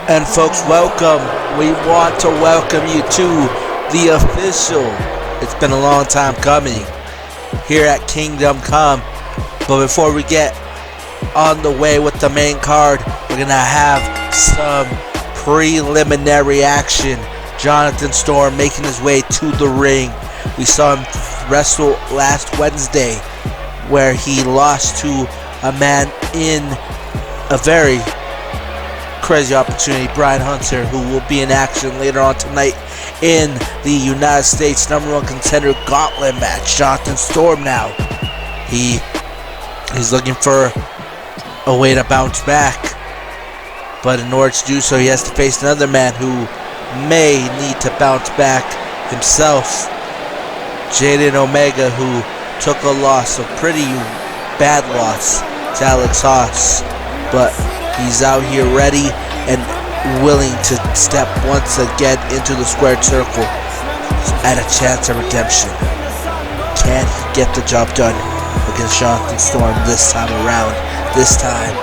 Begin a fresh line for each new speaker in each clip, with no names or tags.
And folks, welcome. We want to welcome you to the official. It's been a long time coming here at Kingdom Come. But before we get on the way with the main card, we're going to have some preliminary action. Jonathan Storm making his way to the ring. We saw him wrestle last Wednesday where he lost to a man in a very crazy opportunity, Brian Hunter, who will be in action later on tonight in the United States #1 contender gauntlet match. Jonathan Storm now, he's looking for a way to bounce back, but in order to do so, he has to face another man who may need to bounce back himself, Jaden Omega, who took a loss, a pretty bad loss, to Alex Haas, but he's out here ready and willing to step once again into the squared circle at a chance of redemption. Can he get the job done against Jonathan Storm this time around? This time,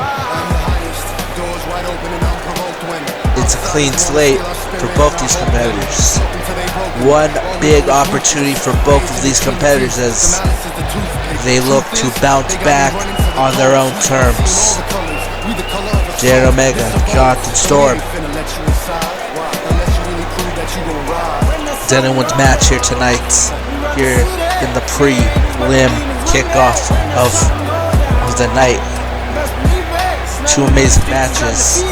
it's a clean slate for both these competitors. One big opportunity for both of these competitors as they look to bounce back on their own terms. Jaden Omega, Jonathan Storm. It's anyone's match here tonight, here in the pre-lim kickoff of the night. Two amazing matches.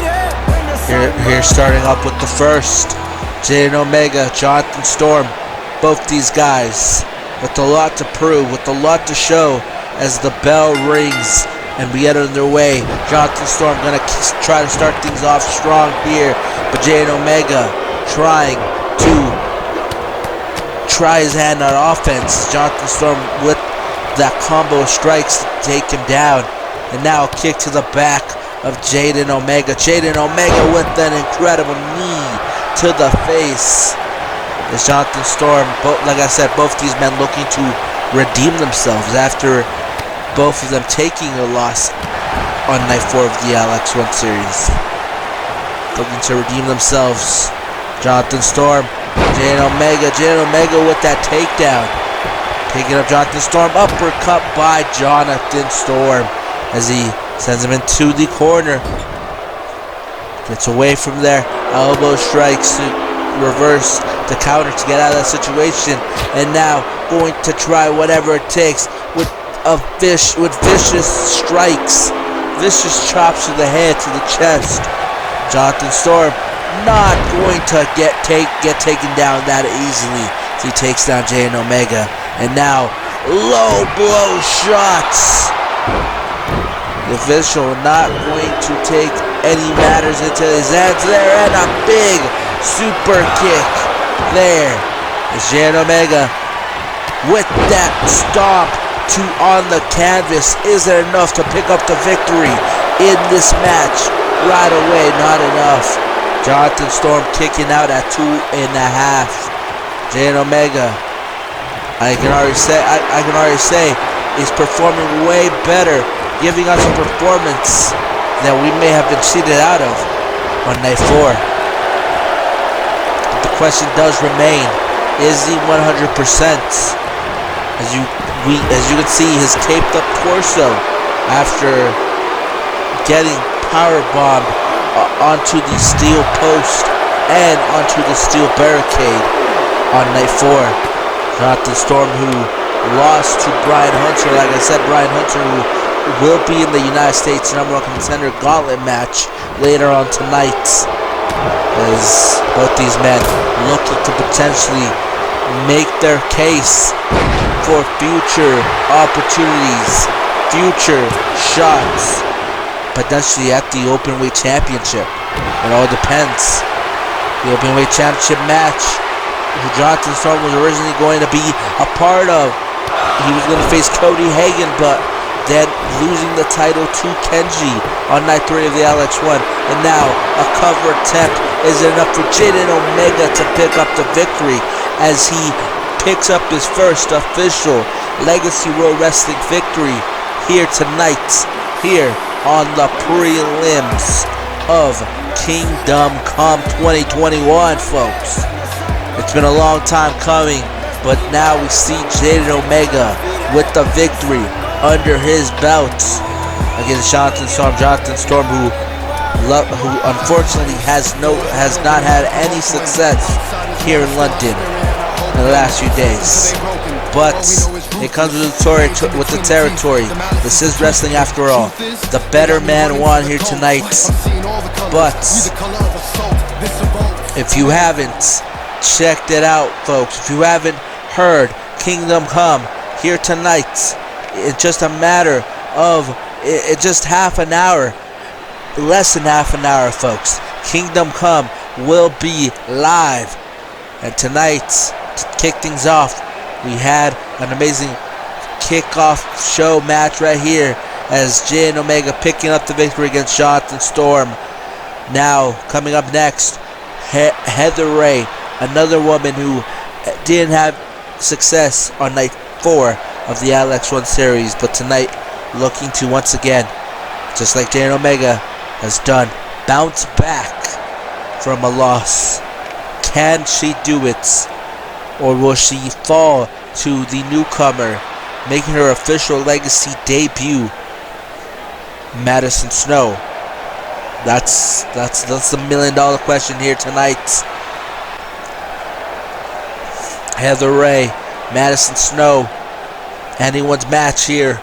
Here starting up with the first, Jaden Omega, Jonathan Storm. Both these guys with a lot to prove, with a lot to show as the bell rings and we get underway. Jonathan Storm gonna try to start things off strong here, but Jaden Omega trying to try his hand on offense. Jonathan Storm with that combo of strikes to take him down, and now a kick to the back of Jaden Omega. Jaden Omega with an incredible knee to the face. As Jonathan Storm, like I said, both these men looking to redeem themselves after both of them taking a loss on night 4 of the LX1 series. Looking to redeem themselves. Jonathan Storm, Jaden Omega with that takedown. Taking up Jonathan Storm, uppercut by Jonathan Storm as he sends him into the corner. Gets away from there, elbow strikes to reverse the counter to get out of that situation, and now going to try whatever it takes with vicious strikes, vicious chops to the head, to the chest. Jonathan Storm not going to get taken down that easily as he takes down Jaden Omega, and now low blow shots. The official not going to take any matters into his hands there, and a big super kick there as Jaden Omega with that stomp on the canvas. Is it enough to pick up the victory in this match right away? Not enough. Jonathan Storm kicking out at 2.5. Jaden Omega, I can already say is performing way better, giving us a performance that we may have been cheated out of on night 4. The question does remain, is he 100%? As you can see, his taped up torso after getting powerbombed onto the steel post and onto the steel barricade on night 4. Jonathan Storm, who lost to Brian Hunter, like I said, Brian Hunter, who will be in the United States #1 contender gauntlet match later on tonight, as both these men looking to potentially make their case for future opportunities, future shots, potentially at the Openweight Championship. It all depends. The Openweight Championship match, who Jonathan Storm was originally going to be a part of. He was going to face Cody Hagan, but then losing the title to Kenji on night 3 of the LX1. And now a cover attempt is enough for Jaden Omega to pick up the victory as he picks up his first official Legacy World Wrestling victory here tonight, here on the prelims of Kingdom Come 2021, folks. It's been a long time coming, but now we see Jaden Omega with the victory under his belt against Jonathan Storm. Jonathan Storm, who unfortunately has not had any success here in London in the last few days. But it comes with the territory. This is wrestling after all. The better man won here tonight. But if you haven't checked it out, folks, if you haven't heard Kingdom Come here tonight, it's just a matter of just half an hour, less than half an hour, folks. Kingdom Come will be live. And tonight, to kick things off, we had an amazing kickoff show match right here as Jaden Omega picking up the victory against Jonathan Storm. Now, coming up next, Heather Ray, another woman who didn't have success on night 4 of the LX1 series, but tonight looking to once again, just like Jaden Omega has done, bounce back from a loss. Can she do it? Or will she fall to the newcomer, making her official legacy debut, Madison Snow? That's the $1 million question here tonight. Heather Ray, Madison Snow, anyone's match here.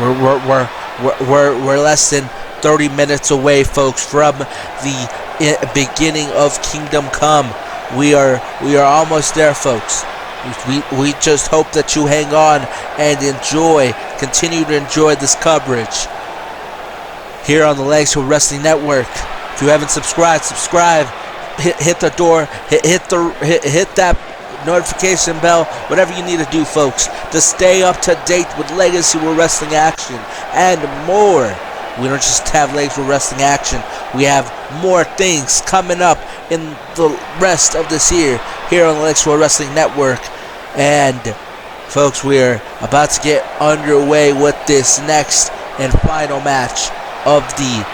We're less than 30 minutes away, folks, from the beginning of Kingdom Come. We are almost there, folks. We just hope that you hang on and continue to enjoy this coverage here on the Legacy Wrestling Network. If you haven't subscribed, subscribe. Hit the door. Hit that notification bell. Whatever you need to do, folks, to stay up to date with Legacy Wrestling action and more. We don't just have Legacy Wrestling action. We have more things coming up in the rest of this year here on the Legacy Wrestling Network. And folks, we're about to get underway with this next and final match of the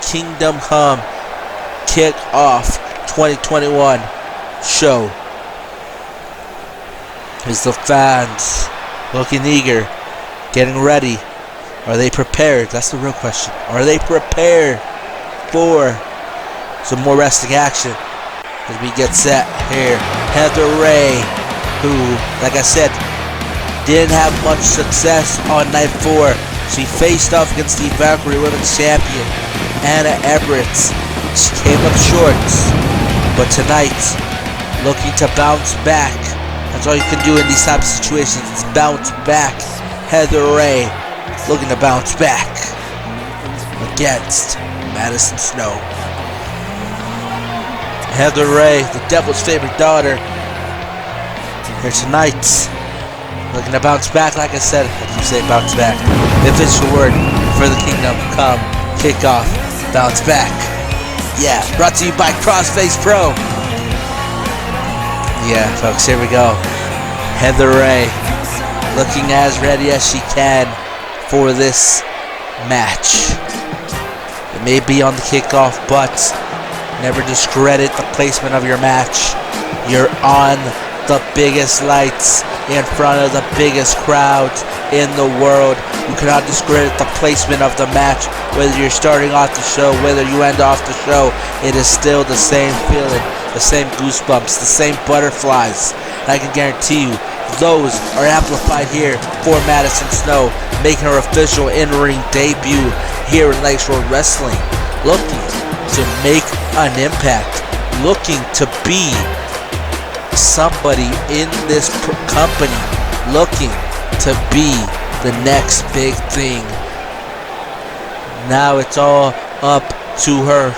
Kingdom Come Kickoff 2021 show. Is the fans looking eager, getting ready? Are they prepared? That's the real question. Are they prepared for some more wrestling action as we get set here? Heather Ray, who, like I said, didn't have much success on night 4. She faced off against the Valkyrie Women's Champion, Anna Everett. She came up short, but tonight, looking to bounce back. That's all you can do in these types of situations, is bounce back. Heather Ray looking to bounce back against Madison Snow. Heather Ray, the Devil's favorite daughter, here tonight, looking to bounce back. Like I said, I keep saying bounce back. The official word for the Kingdom Come Kickoff, bounce back. Yeah, brought to you by Crossface Pro. Yeah, folks, here we go. Heather Ray looking as ready as she can for this match. It may be on the kickoff, but never discredit the placement of your match. You're on the biggest lights in front of the biggest crowds in the world. You cannot discredit the placement of the match. Whether you're starting off the show, whether you end off the show, it is still the same feeling, the same goosebumps, the same butterflies. I can guarantee you those are amplified here for Madison Snow, making her official in-ring debut here in Lakeshore Wrestling, looking to make an impact, looking to be somebody in this company, looking to be the next big thing. Now it's all up to her.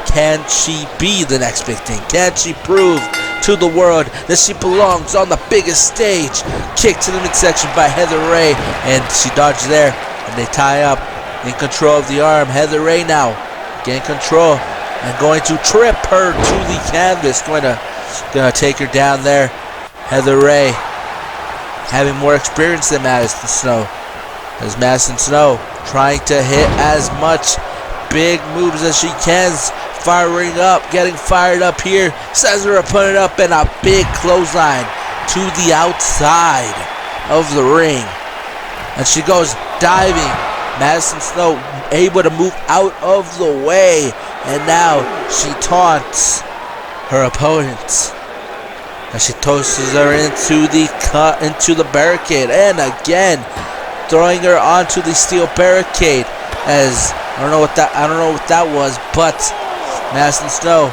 Can she be the next big thing? Can she prove to the world that she belongs on the biggest stage? Kick to the midsection by Heather Ray, and she dodged there, and they tie up, in control of the arm. Heather Ray now getting control and going to trip her to the canvas, gonna take her down there. Heather Ray having more experience than Madison Snow, as Madison Snow trying to hit as much big moves as she can. Firing up, getting fired up here. Sends her opponent up in a big clothesline to the outside of the ring. And she goes diving. Madison Snow able to move out of the way. And now she taunts her opponent. And she tosses her into the barricade. And again, throwing her onto the steel barricade. As I don't know what that was, but Madison Snow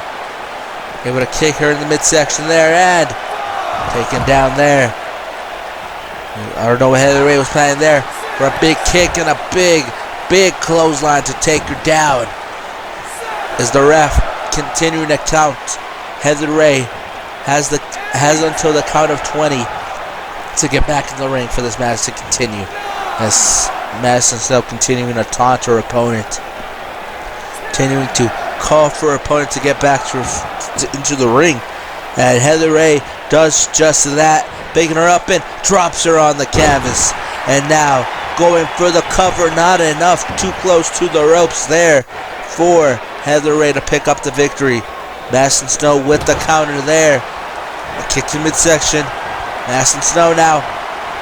able to kick her in the midsection there and taken down there. I don't know what Heather Ray was planning there for a big kick and a big clothesline to take her down. As the ref continuing to count, Heather Ray has until the count of 20 to get back in the ring for this match to continue. As Madison Snow continuing to taunt her opponent, continuing to call for her opponent to get back into the ring. And Heather Ray does just that, picking her up and drops her on the canvas. And now going for the cover, not enough, too close to the ropes there for Heather Ray to pick up the victory. Madison Snow with the counter there. A kick to midsection. Madison Snow now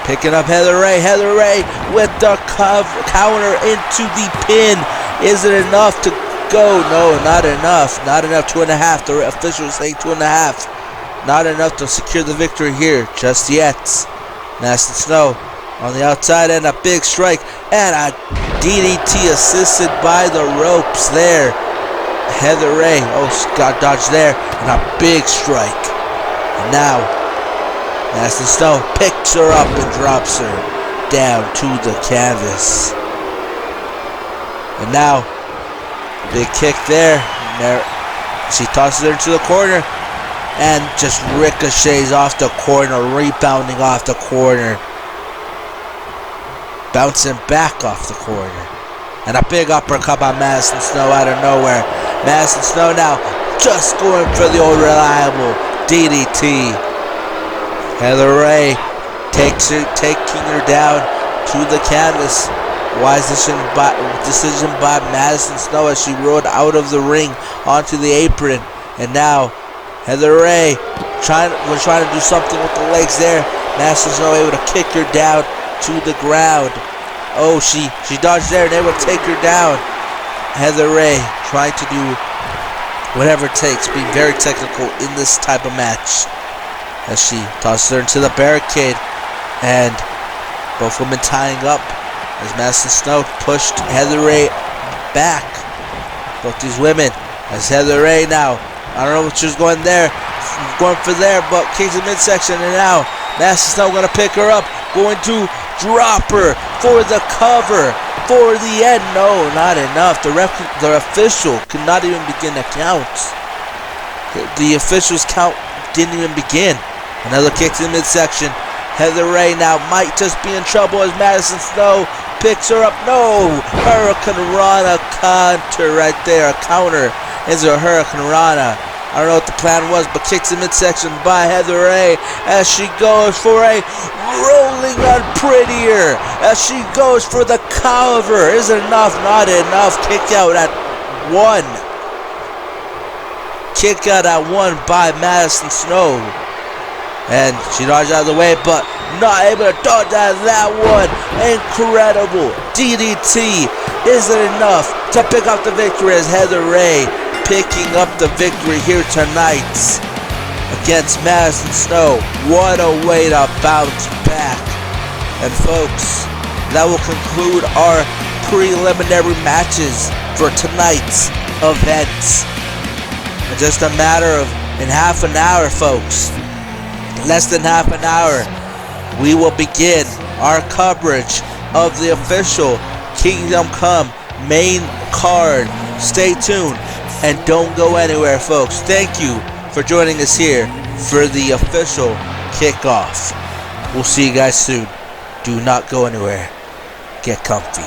picking up Heather Ray. Heather Ray with the counter into the pin. Is it enough to go? No, not enough. Not enough. 2.5. The official is saying 2.5. Not enough to secure the victory here just yet. Madison Snow on the outside and a big strike and a DDT assisted by the ropes there. Heather Ray, got dodged there, and a big strike. And now Madison Snow picks her up and drops her down to the canvas. And now big kick there. She tosses her into the corner and just ricochets off the corner, rebounding off the corner, bouncing back off the corner. And a big uppercut by Madison Snow out of nowhere. Madison Snow now just going for the old reliable DDT. Heather Ray taking her down to the canvas. Wise decision by Madison Snow as she rode out of the ring onto the apron. And now Heather Ray was trying to do something with the legs there. Madison Snow able to kick her down to the ground. Oh, she dodged there and able to take her down. Heather Ray trying to do whatever it takes, being very technical in this type of match. As she tosses her into the barricade, and both women tying up as Madison Snow pushed Heather Ray back. Both these women, as Heather Ray now, I don't know what she was going for there, but kicks the midsection, and now Madison Snow going to pick her up, going to drop her for the cover, for the end. No, not enough. The official could not even begin to count. The official's count didn't even begin. Another kick to the midsection. Heather Ray now might just be in trouble as Madison Snow picks her up. No, Hurricane Rana counter right there. A counter is a Hurricane Rana. I don't know what the plan was, but kicks in midsection by Heather Ray as she goes for a rolling unprettier. As she goes for the cover. Is it enough? Not enough. Kick out at 1. Kick out at 1 by Madison Snow. And she dodged out of the way, but not able to dodge out of that one. Incredible DDT. Is it enough to pick up the victory as Heather Ray picking up the victory here tonight against Madison Snow? What a way to bounce back. And folks, that will conclude our preliminary matches for tonight's event. In just a matter of half an hour, folks. Less than half an hour, we will begin our coverage of the official Kingdom Come main card. Stay tuned and don't go anywhere, folks. Thank you for joining us here for the official kickoff. We'll see you guys soon. Do not go anywhere. Get comfy.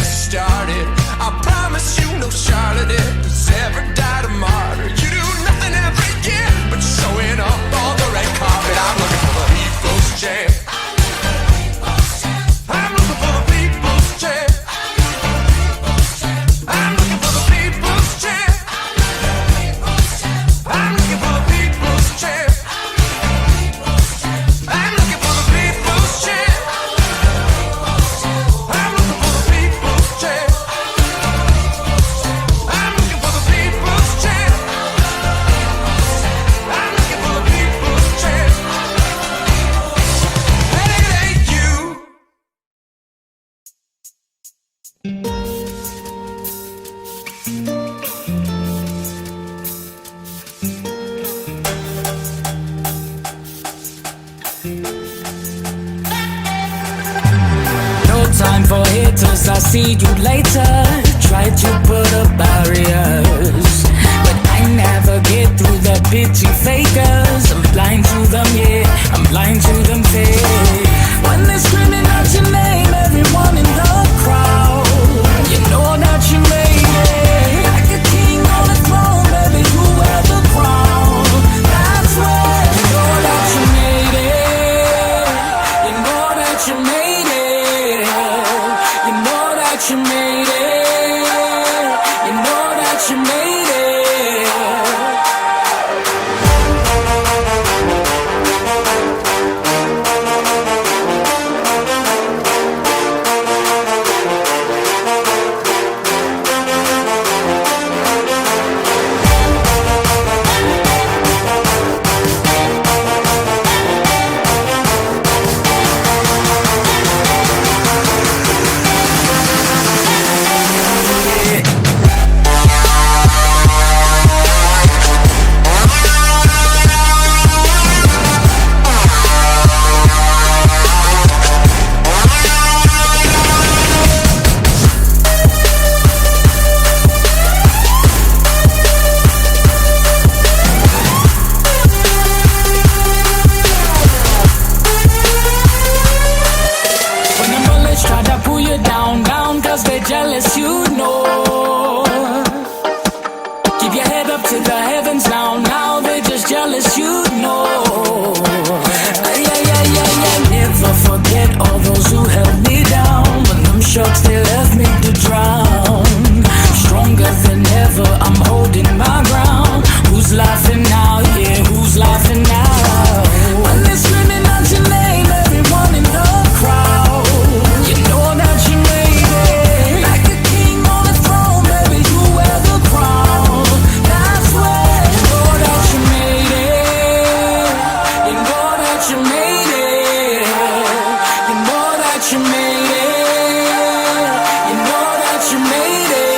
started. I promise you no Charlotte has ever died a martyr. You do nothing every year but showing up on the red carpet. I'm looking for the people's champ. I'm looking for the people's champ. I'm looking for the people's champ. I'm looking for the people's champ. I'm looking for the people's champ. I'm looking for the people's champ. I'm looking for the people's champ. I'm looking for the people's champ. And it ain't you.
No time for haters, I'll see you later. Try to put up barriers, but I never get through the bitchy fakers. I'm blind to them, yeah, I'm blind to them fake. When they're screaming out your name, everyone in the crowd, you know that you made it. Like a king on a throne, baby, you wear the crown. That's when you know that you made it. You know that you made it. You know that you made it. You know that you made it. When the bullets try to pull you down, down, cause they're jealous, you know. Keep your head up to the heavens now, now they're just jealous, you know. Yeah. Never forget all those who held me down. When them sharks, they left me to drown. Stronger than ever, I'm holding my ground. Who's laughing now? Yeah, who's laughing now? When they're screaming out your name, everyone in the crowd, you know that you made it. Like a king on a throne, baby, you wear the crown. That's when you know that you made it. You know that you made it. You know that you made it. You know that you made it.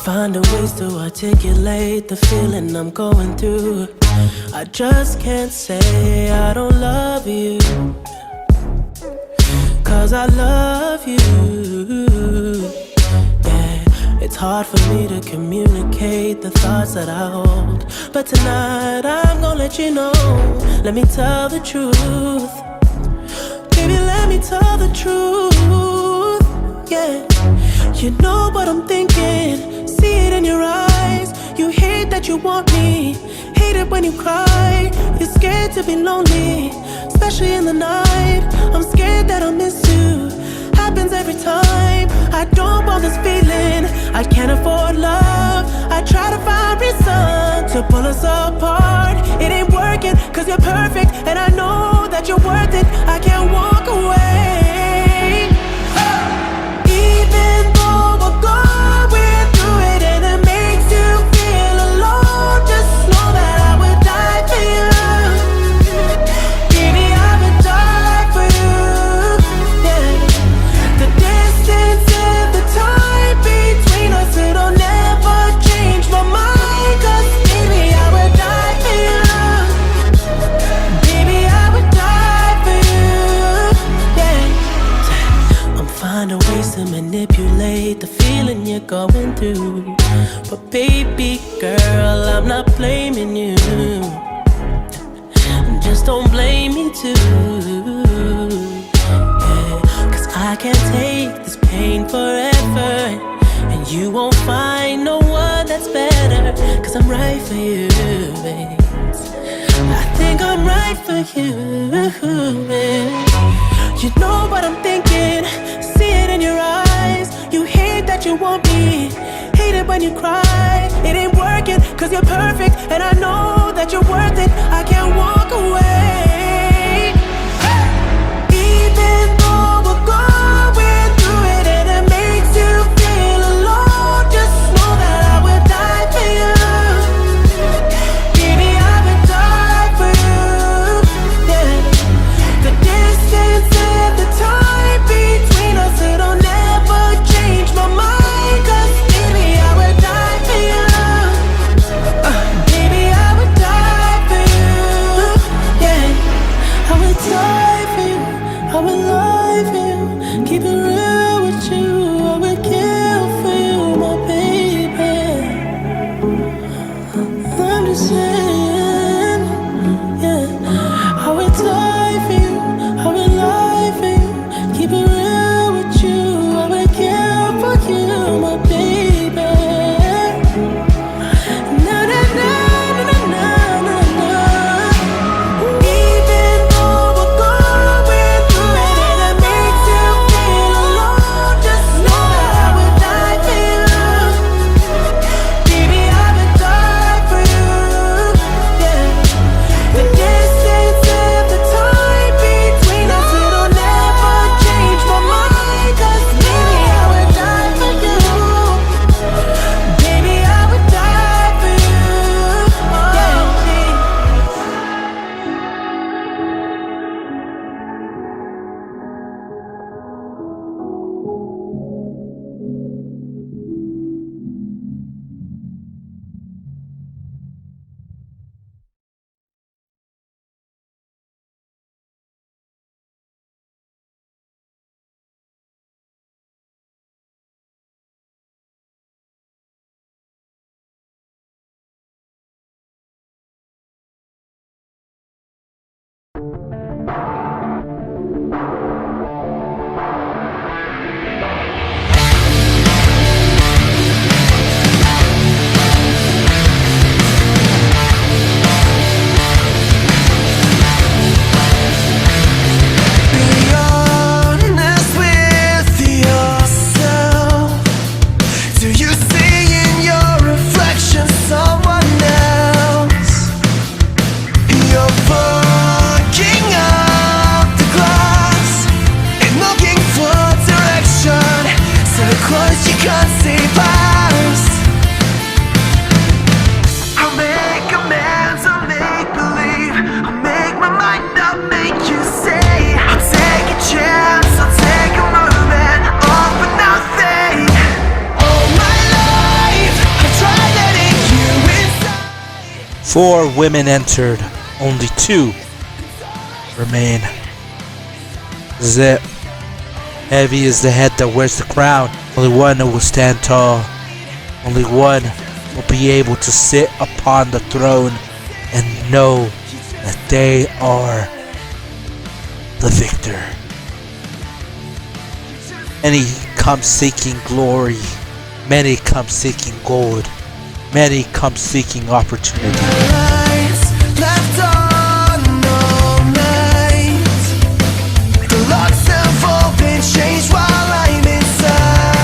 Finding ways to articulate the feeling I'm going through.
I just can't say I don't love you, 'cause I love you. Yeah, it's hard for me to communicate the thoughts that I hold, but tonight I'm gonna let you know. Let me tell the truth. Baby, let me tell the truth. Yeah, you know what I'm thinking. See it in your eyes. You hate that you want me. Hate it when you cry. You're scared to be lonely, especially in the night. I'm scared that I'll miss you. Happens every time. I don't want this feeling. I can't afford love. I try to find reason to pull us apart. It ain't working, 'cause you're perfect, and I know that you're worth it. I can't walk away. Even though we're going through it and it makes you feel alone, just know that I would die for you. Baby, I would die for you. Yeah. The distance and the time between us, it'll never change my mind. 'Cause baby, I would die for you. Baby, I would die for you. Yeah. I'm finding ways to manipulate the feeling you're going through, but baby girl, I'm not blaming you. Just don't blame me too. Yeah, 'cause I can't take this pain forever, and you won't find no one that's better. 'Cause I'm right for you, babe. I think I'm right for you, babe. You know what I'm thinking. See it in your eyes. You hate that you want me. Hate it when you cry. It ain't working, 'cause you're perfect, and I know that you're worth it. I can't walk away. Even though we're going through it and it makes you feel alone, just know that I would die for you. Baby, I would die for you. Yeah. The distance and the time between us, it'll never change my mind. 'Cause baby, I would die for you. Baby, I
4 women entered, only 2 remain. This is it. Heavy is the head that wears the crown. Only one that will stand tall. Only one will be able to sit upon the throne and know that they are the victor. Many come seeking glory. Many come seeking gold. Many come seeking opportunity.
Change while I'm inside.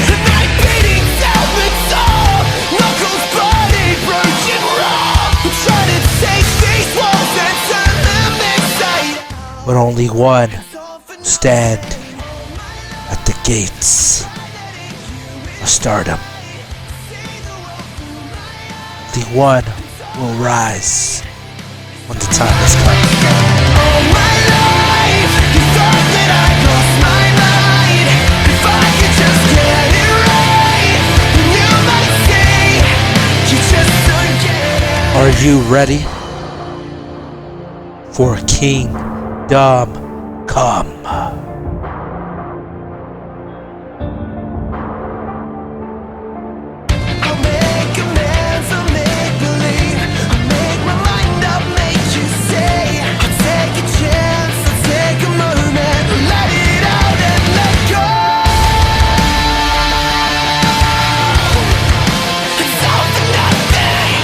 The night beating down with soul, knuckles bloody, broken raw. I'm trying to take these walls and turn them inside.
But only one stand at the gates of stardom. The one will rise when the time has come.
All my life, you thought that I lost my mind. If I could just get it right, then you might say you just forget it.
Are you ready for Kingdom Come?
I'll make amends, I'll make believe, I'll make my mind up, make you say, I'll take a chance, I'll take a moment, let it out and let go. It's all for nothing.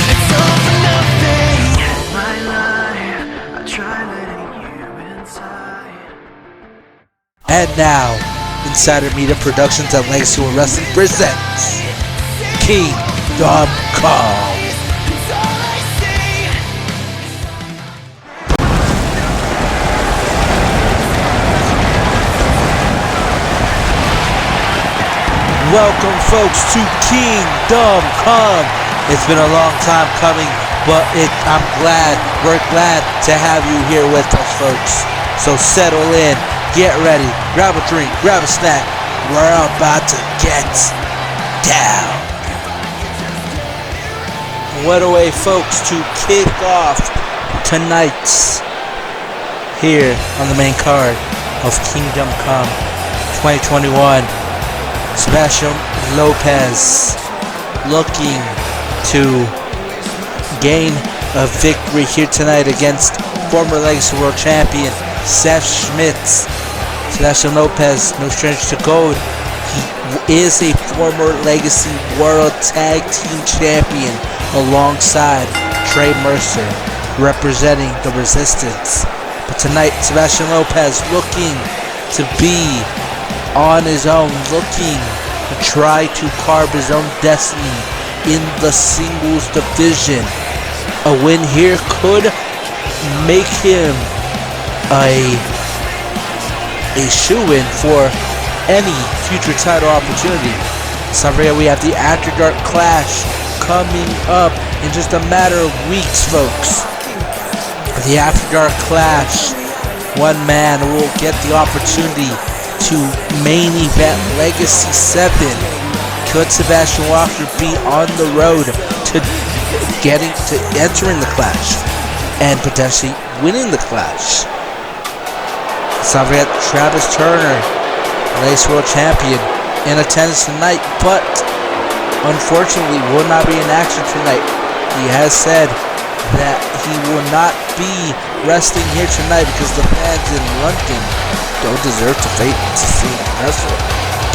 It's all for nothing. My life, I try letting you inside.
And now, Insider Media Productions and Legacy World Wrestling presents Kingdom Come.
It's all I see.
Welcome, folks, to Kingdom Come. It's been a long time coming, but we're glad to have you here with us, folks. So settle in, get ready, grab a drink, grab a snack. We're about to get down. What a way, folks, to kick off tonight's here on the main card of Kingdom Come 2021. Sebastian Lopez looking to gain a victory here tonight against former Legacy World Champion Seth Schmitz. Sebastian Lopez, no stranger to gold. He is a former Legacy World Tag Team Champion alongside Trey Mercer, representing the Resistance. But tonight, Sebastian Lopez looking to be on his own, looking to try to carve his own destiny in the singles division. A win here could make him a shoe-in for any future title opportunity. So we have the After Dark Clash coming up in just a matter of weeks, folks. The After Dark Clash, one man will get the opportunity to main event Legacy 7. Could Sebastian Walker be on the road to entering the Clash and potentially winning the Clash? So we have Travis Turner, Legacy World Champion, in attendance tonight, but unfortunately will not be in action tonight. He has said that he will not be resting here tonight because the fans in London don't deserve to see him wrestle.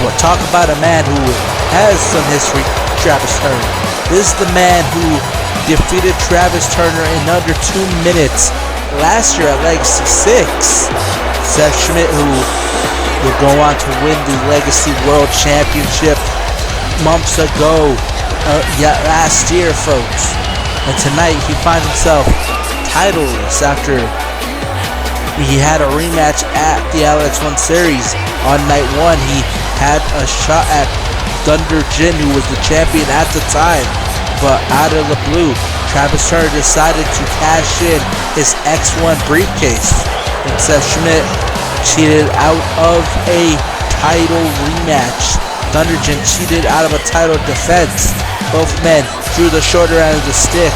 But talk about a man who has some history, Travis Turner. This is the man who defeated Travis Turner in under 2 minutes last year at Legacy 6. Seth Schmidt, who will go on to win the Legacy World Championship months ago, last year, folks. And tonight he finds himself titleless after he had a rematch at the LX1 Series. On night 1, he had a shot at Thunder Jin, who was the champion at the time. But out of the blue, Travis Turner decided to cash in his X1 briefcase. And Seth Schmidt cheated out of a title rematch Thunderjin cheated out of a title defense. Both men drew the shorter end of the stick.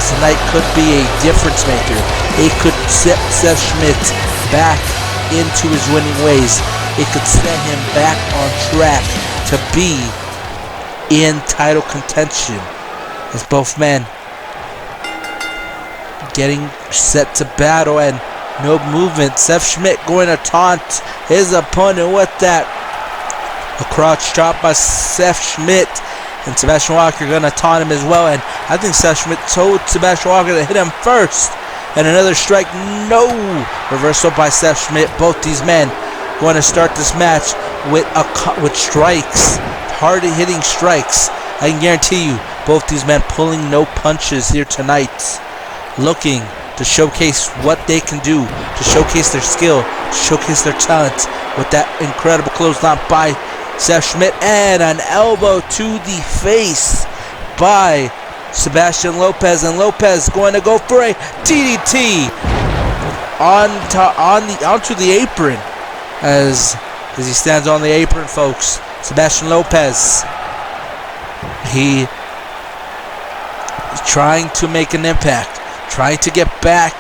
Tonight could be a difference maker. It could set Seth Schmidt back into his winning ways. It could set him back on track to be in title contention. As both men getting set to battle and no movement. Seth Schmidt going to taunt his opponent with that. A crotch chop by Seth Schmidt. And Sebastian Walker going to taunt him as well. And I think Seth Schmidt told Sebastian Walker to hit him first. And another strike. No! Reversal by Seth Schmidt. Both these men going to start this match with strikes. Hard-hitting strikes. I can guarantee you, both these men pulling no punches here tonight. Looking to showcase what they can do, to showcase their skill, to showcase their talent with that incredible clothesline by Seth Schmidt and an elbow to the face by Sebastian Lopez, and Lopez going to go for a DDT onto the apron as he stands on the apron, folks. Sebastian Lopez, he is trying to make an impact, trying to get back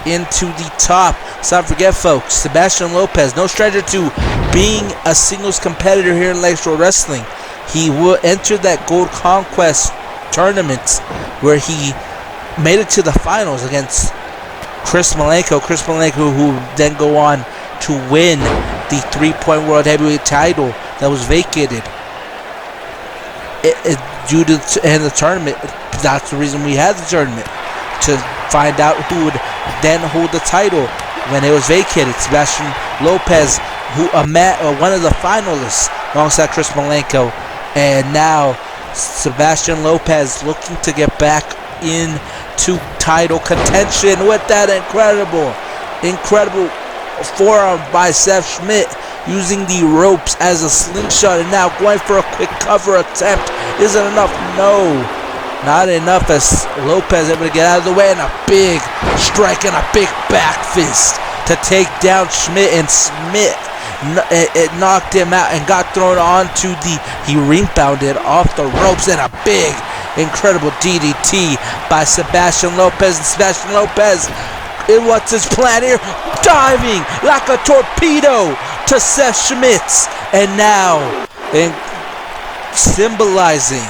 into the top. Let's not forget, folks, Sebastian Lopez, no stranger to being a singles competitor here in Electro Wrestling. He will enter that Gold Conquest tournament where he made it to the finals against Chris Malenko. Chris Malenko, who then go on to win the 3-point World Heavyweight title that was vacated due to in the tournament. That's the reason we had the tournament, to find out who would then hold the title when it was vacated. Sebastian Lopez, who one of the finalists alongside Chris Malenko, and now Sebastian Lopez looking to get back into title contention with that incredible forearm by Seth Schmidt, using the ropes as a slingshot, and now going for a quick cover attempt. Isn't enough? No, not enough, as Lopez able to get out of the way, and a big strike and a big back fist to take down Schmidt, and Schmidt, it knocked him out and got thrown onto he rebounded off the ropes, and a big, incredible DDT by Sebastian Lopez. And Sebastian Lopez, what's his plan here? Diving like a torpedo to Seth Schmidt, and now symbolizing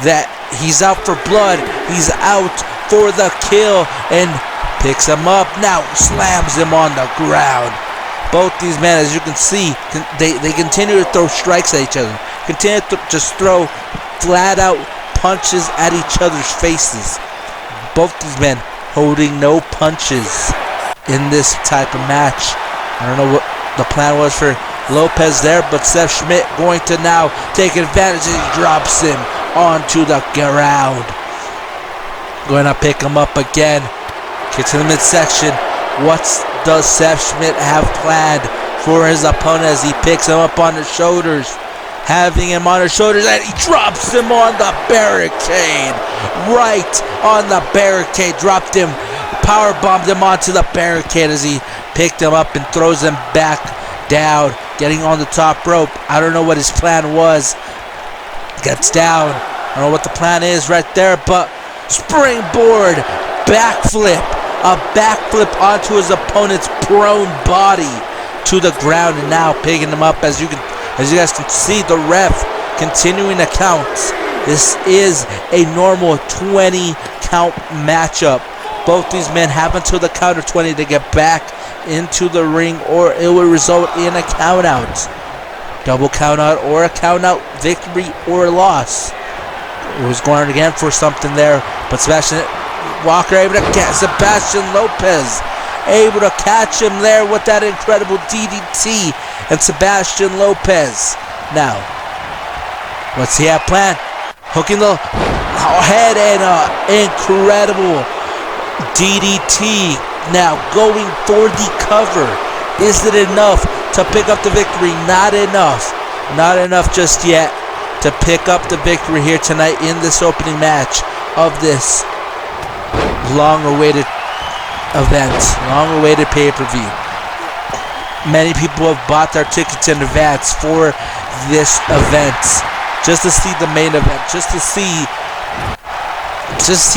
that he's out for blood, he's out for the kill, and picks him up, now slams him on the ground. Both these men, as you can see, they continue to throw strikes at each other, continue to just throw flat out punches at each other's faces. Both these men holding no punches in this type of match. I don't know what the plan was for Lopez there, but Seth Schmidt going to now take advantage, and he drops him onto the ground. Going to pick him up again. Kick to the midsection. What does Seth Schmidt have planned for his opponent as he picks him up on his shoulders? Having him on his shoulders, and he drops him on the barricade. Right on the barricade. Dropped him, power bombed him onto the barricade as he picked him up and throws him back down, getting on the top rope. I don't know what his plan was. Gets down. I don't know what the plan is right there, but springboard backflip. A backflip onto his opponent's prone body to the ground, and now picking him up. As you guys can see, the ref continuing to count. This is a normal 20 count matchup. Both these men have until the count of 20 to get back into the ring, or it will result in a count out. Double count out or a count out, victory or loss. It was going again for something there, but Sebastian Walker able to catch Sebastian Lopez, able to catch him there with that incredible DDT, and Sebastian Lopez now, what's he have planned? Hooking the head, and incredible DDT. Now going for the cover. Is it enough to pick up the victory? Not enough. Not enough just yet to pick up the victory here tonight in this opening match of this long-awaited event, long-awaited pay-per-view. Many people have bought their tickets in advance for this event, just to see the main event, just to see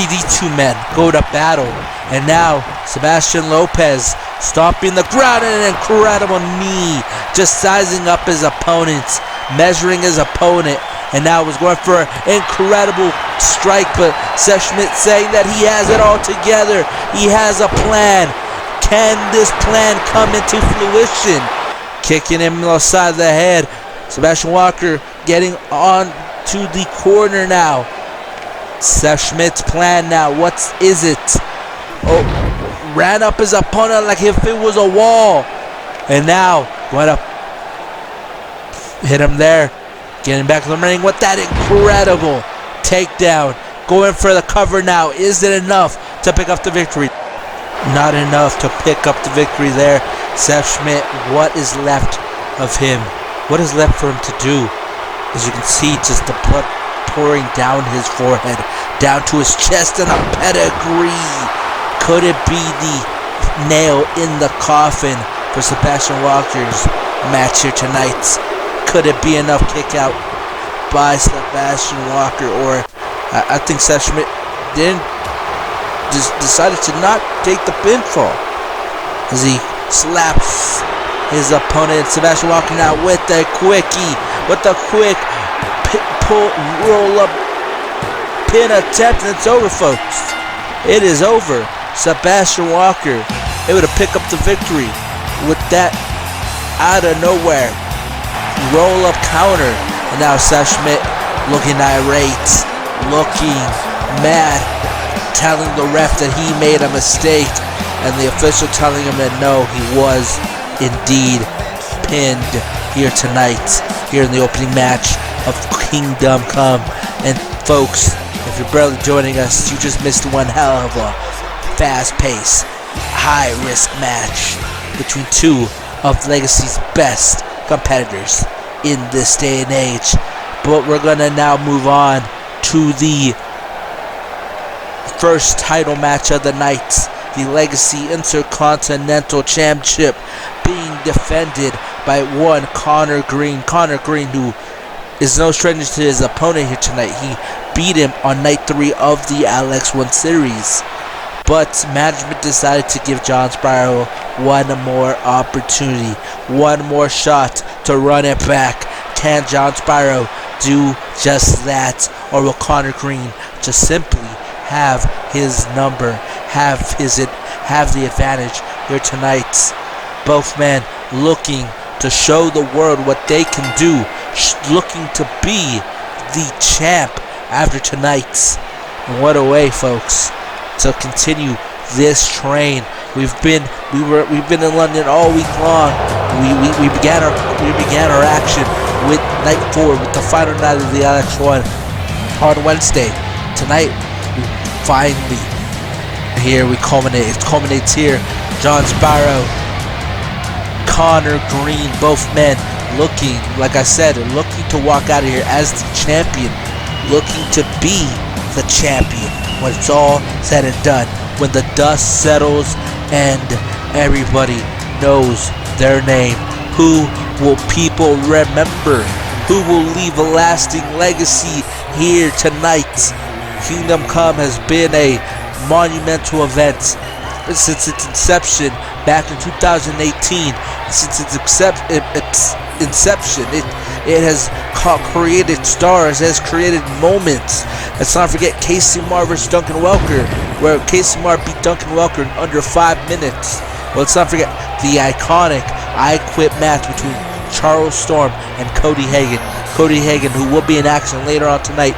these two men go to battle. And now Sebastian Lopez stomping the ground in an incredible knee, just sizing up his opponent, measuring his opponent, and now was going for an incredible strike, but Seth Schmidt saying that he has it all together. He has a plan. Can this plan come into fruition? Kicking him on the side of the head. Sebastian Walker getting on to the corner now. Seth Schmidt's plan now, what is it? Oh, ran up his opponent like if it was a wall. And now, going up, hit him there. Getting back to the ring with that incredible takedown. Going for the cover now. Is it enough to pick up the victory? Not enough to pick up the victory there. Seth Schmidt, what is left of him? What is left for him to do? As you can see, just the blood pouring down his forehead, down to his chest, and a pedigree. Could it be the nail in the coffin for Sebastian Walker's match here tonight? Could it be enough kick out by Sebastian Walker? Or I think Seth Schmidt decided to not take the pinfall as he slaps his opponent. Sebastian Walker now with the quickie, with the quick pull, roll up, pin attempt, and it's over, folks. It is over. Sebastian Walker able to pick up the victory with that out of nowhere roll up counter. And now Seth Schmidt looking irate, looking mad, telling the ref that he made a mistake, and the official telling him that no, he was indeed pinned here tonight, here in the opening match of Kingdom Come. And folks, if you're barely joining us, you just missed one hell of a fast-paced, high-risk match between two of Legacy's best competitors in this day and age. But we're gonna now move on to the first title match of the night, the Legacy Intercontinental Championship being defended by one Conor Green. Conor Green, who is no stranger to his opponent here tonight. He beat him on night 3 of the LX1 series. But management decided to give John Spyro one more opportunity, one more shot to run it back. Can John Spyro do just that? Or will Conor Green just simply have his number, have the advantage here tonight? Both men looking to show the world what they can do, looking to be the champ after tonight. And what a way, folks, to continue this train. We've been in London all week long. We began our action with night 4, with the final night of the LX1 on Wednesday. Tonight, we finally here. It culminates here. John Spyro, Conor Green, both men looking, like I said, looking to walk out of here as the champion, looking to be the champion when it's all said and done, when the dust settles and everybody knows their name. Who will people remember? Who will leave a lasting legacy here tonight? Kingdom Come has been a monumental event since its inception back in 2018. Since its inception, it has created stars, has created moments. Let's not forget Casey Marr versus Duncan Welker, where Casey Marr beat Duncan Welker in under 5 minutes. Well, let's not forget the iconic I Quit match between Charles Storm and Cody Hagan. Cody Hagan, who will be in action later on tonight.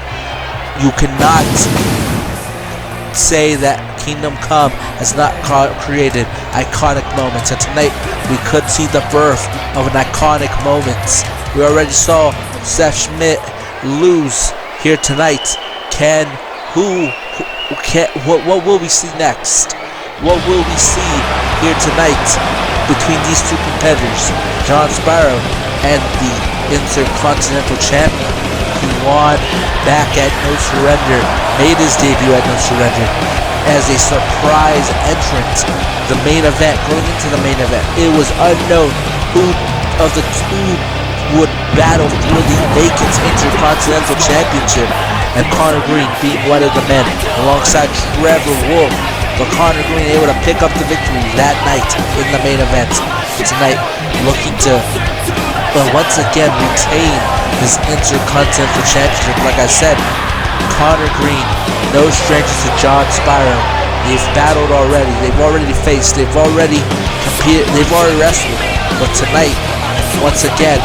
You cannot say that Kingdom Come has not created iconic moments, and tonight we could see the birth of an iconic moment. We already saw Seth Schmidt lose here tonight. What will we see next? What will we see here tonight between these two competitors, John Spyro and the Intercontinental Champion? He won back at No Surrender, made his debut at No Surrender as a surprise entrant. The main event, going into the main event, it was unknown who of the two would battle for the vacant Intercontinental Championship, and Conor Green being one of the men alongside Trevor Wolf. But Conor Green able to pick up the victory that night in the main event. Tonight, looking to once again retain his Intercontinental Championship. Like I said, Conor Green, no stranger to John Spyro. They've battled already. They've already faced. They've already competed. They've already wrestled. But tonight, once again,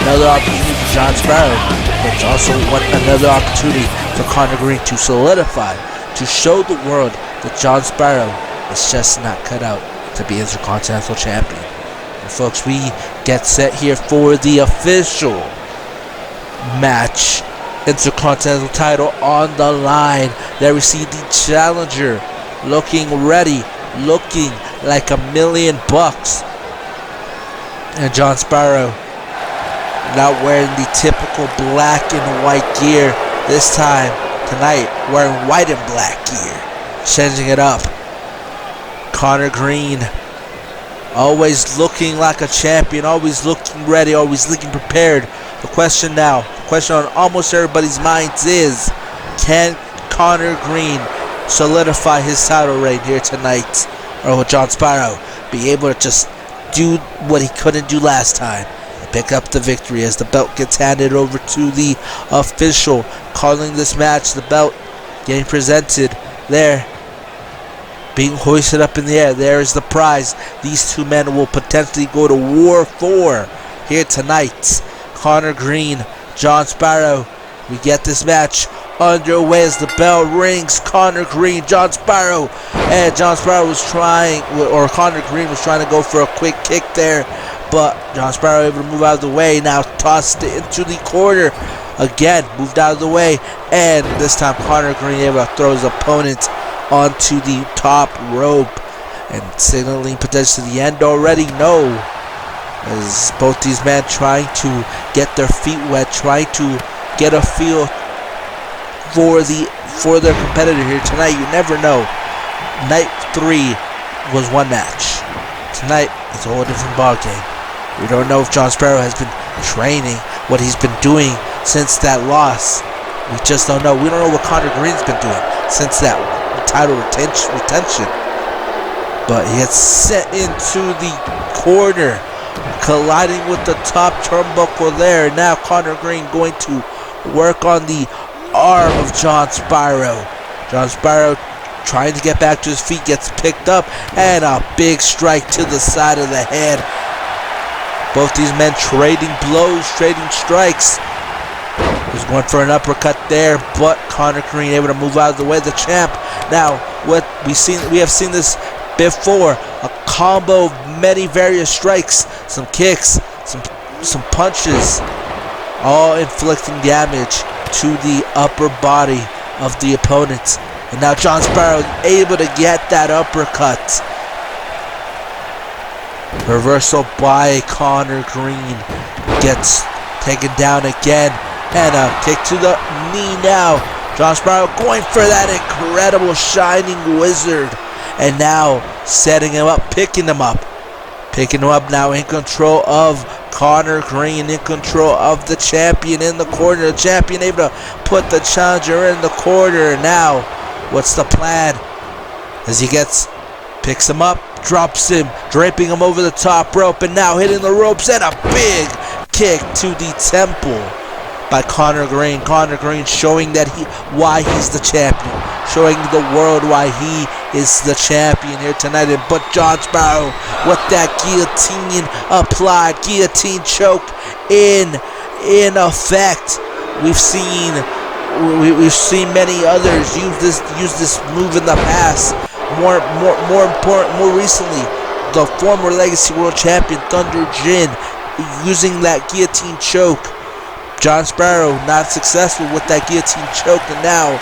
another opportunity for John Spyro. But it's also another opportunity for Conor Green to solidify, to show the world that John Spyro is just not cut out to be Intercontinental Champion. And folks, we get set here for the official match. Intercontinental title on the line. There we see the challenger looking ready, looking like $1,000,000. And John Spyro not wearing the typical black and white gear. This time, tonight, wearing white and black gear. Changing it up. Conor Green, always looking like a champion, always looking ready, always looking prepared. The question now, the question on almost everybody's minds is, can Conor Green solidify his title reign here tonight? Or will John Spyro be able to just do what he couldn't do last time? Pick up the victory as the belt gets handed over to the official calling this match. The belt getting presented there, being hoisted up in the air. There is the prize these two men will potentially go to war for here tonight. Conor Green, John Spyro. We get this match underway as the bell rings. Conor Green, John Spyro. And John Spyro was trying, or Conor Green was trying to go for a quick kick there, but John Spyro able to move out of the way. Now tossed it into the corner. Again, moved out of the way. And this time Conor Green able to throw his opponent onto the top rope. And signaling potentially the end already. No. As both these men trying to get their feet wet. Trying to get a feel for their competitor here tonight. You never know. Night 3 was one match. Tonight it's a whole different ballgame. We don't know if John Spyro has been training, what he's been doing since that loss. We just don't know. We don't know what Conor Green's been doing since that title retention. But he gets set into the corner, colliding with the top turnbuckle there. Now Conor Green going to work on the arm of John Spyro. John Spyro trying to get back to his feet, gets picked up, and a big strike to the side of the head. Both these men trading blows, trading strikes. He's going for an uppercut there, but Conor Green able to move out of the way. The champ. Now, what we have seen this before, a combo of many various strikes, some kicks, some punches, all inflicting damage to the upper body of the opponent. And now John Spyro is able to get that uppercut. Reversal by Conor Green. Gets taken down again. And a kick to the knee now. John Spyro going for that incredible Shining Wizard. And now setting him up, picking him up. Picking him up now in control of Conor Green, in control of the champion in the corner. The champion able to put the challenger in the corner. Now, what's the plan? As he picks him up, drops him, draping him over the top rope, and now hitting the ropes, and a big kick to the temple by Conor Green. Conor Green showing that why he's the champion, showing the world why he is the champion here tonight. But John Spyro with that guillotine applied, guillotine choke in effect. We've seen many others use this move in the past. More important, more recently, the former Legacy World Champion Thunder Jin using that guillotine choke. John Spyro not successful with that guillotine choke, and now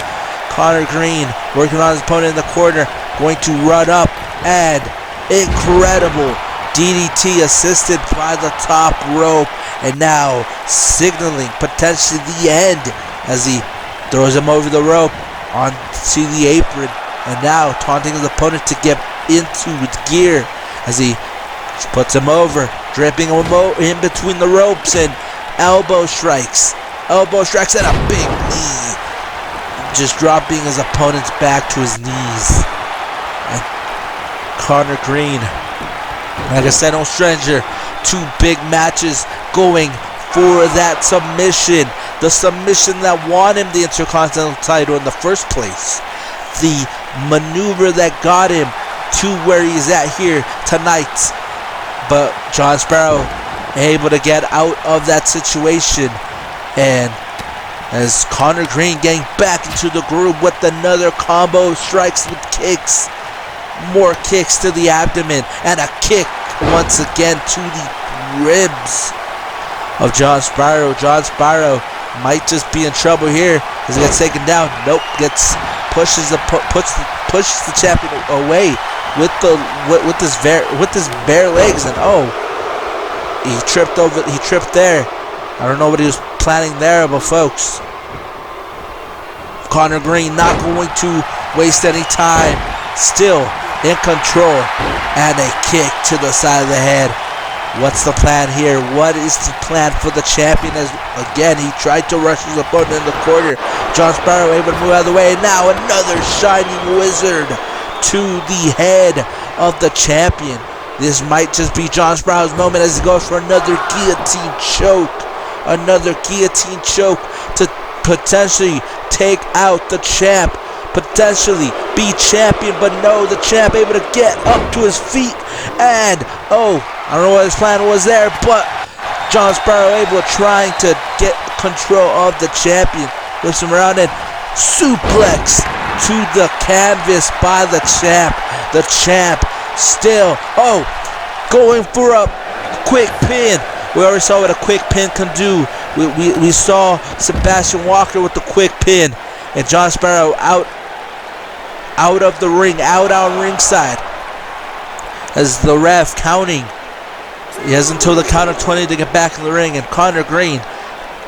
Conor Green working on his opponent in the corner, going to run up, and incredible DDT assisted by the top rope, and now signaling potentially the end as he throws him over the rope onto the apron, and now taunting his opponent to get into gear as he puts him over, dripping him in between the ropes, and elbow strikes. Elbow strikes and a big knee. Just dropping his opponent's back to his knees. And Conor Green, like I said, no stranger. 2 big matches going for that submission. The submission that won him the Intercontinental title in the first place. The maneuver that got him to where he's at here tonight. But John Sparrow able to get out of that situation. And as Conor Green getting back into the groove with another combo, strikes with kicks. More kicks to the abdomen. And a kick once again to the ribs of John Sparrow. John Sparrow might just be in trouble here as he gets taken down. Nope, pushes the champion away with his bare legs, and he tripped there. I don't know what he was planning there, but folks, Conor Green not going to waste any time. Still in control, and a kick to the side of the head. What's the plan here? What is the plan for the champion? As again, he tried to rush his opponent in the corner. John Sparrow able to move out of the way. And now another shining wizard to the head of the champion. This might just be John Sparrow's moment as he goes for another guillotine choke. Another guillotine choke to potentially take out the champ. Potentially be champion, but no, the champ able to get up to his feet. And I don't know what his plan was there, but John Sparrow able to trying to get control of the champion. Lifts him around and suplex to the canvas by the champ. The champ still, going for a quick pin. We already saw what a quick pin can do. We saw Sebastian Walker with the quick pin. And John Sparrow out of the ring, out on ringside. As the ref counting. He has until the count of 20 to get back in the ring. And Conor Green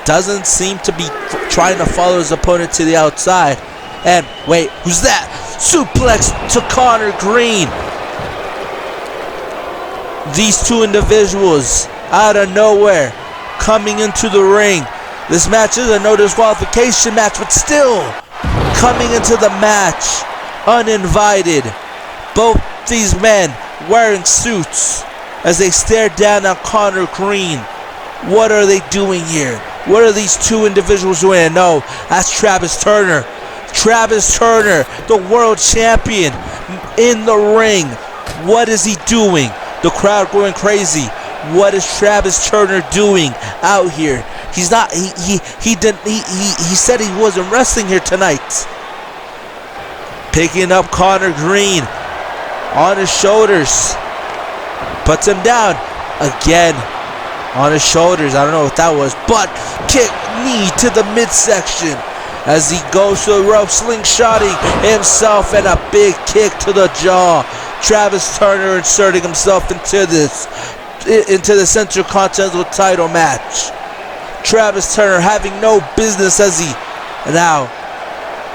doesn't seem to be trying to follow his opponent to the outside. And wait, who's that? Suplex to Conor Green. These two individuals out of nowhere coming into the ring. This match is a no disqualification match, but still coming into the match uninvited. Both these men wearing suits as they stare down on Conor Green. What are they doing here? What are these two individuals doing? No, that's Travis Turner. Travis Turner, the world champion, in the ring. What is he doing? The crowd going crazy. What is Travis Turner doing out here? He's not. He said he wasn't wrestling here tonight. Picking up Conor Green on his shoulders, puts him down again on his shoulders. I don't know what that was, but kick, knee to the midsection as he goes to the rope, slingshotting himself, and a big kick to the jaw. Travis Turner inserting himself into the Intercontinental title match. Travis Turner having no business as he now.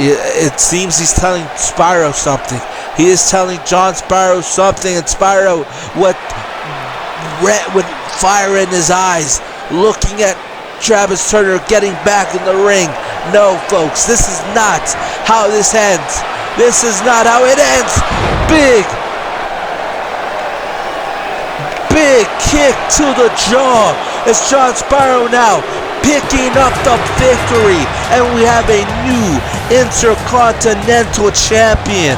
It seems he's telling Sparrow something. He is telling John Sparrow something, and Sparrow with fire in his eyes, looking at Travis Turner getting back in the ring. No, folks, this is not how this ends. This is not how it ends. Big kick to the jaw. It's John Sparrow now picking up the victory, and we have a new Intercontinental champion.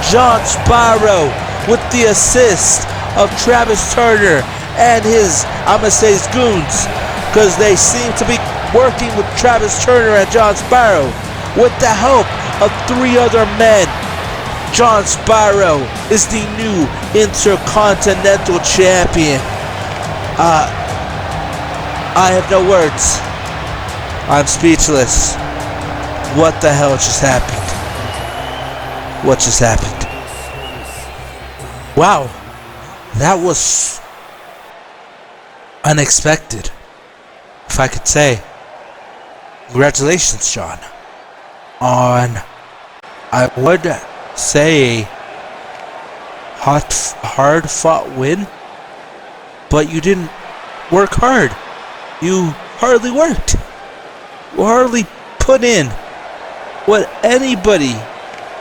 John Sparrow with the assist of Travis Turner and his, I'm going to say his goons, because they seem to be working with Travis Turner and John Sparrow with the help of 3 other men. John Sparrow is the new Intercontinental champion. I have no words. I'm speechless. What the hell just happened? What just happened? Wow. That was unexpected, if I could say. Congratulations, John, on, I would say, hard fought win, but you didn't work hard. You hardly worked. You hardly put in what anybody,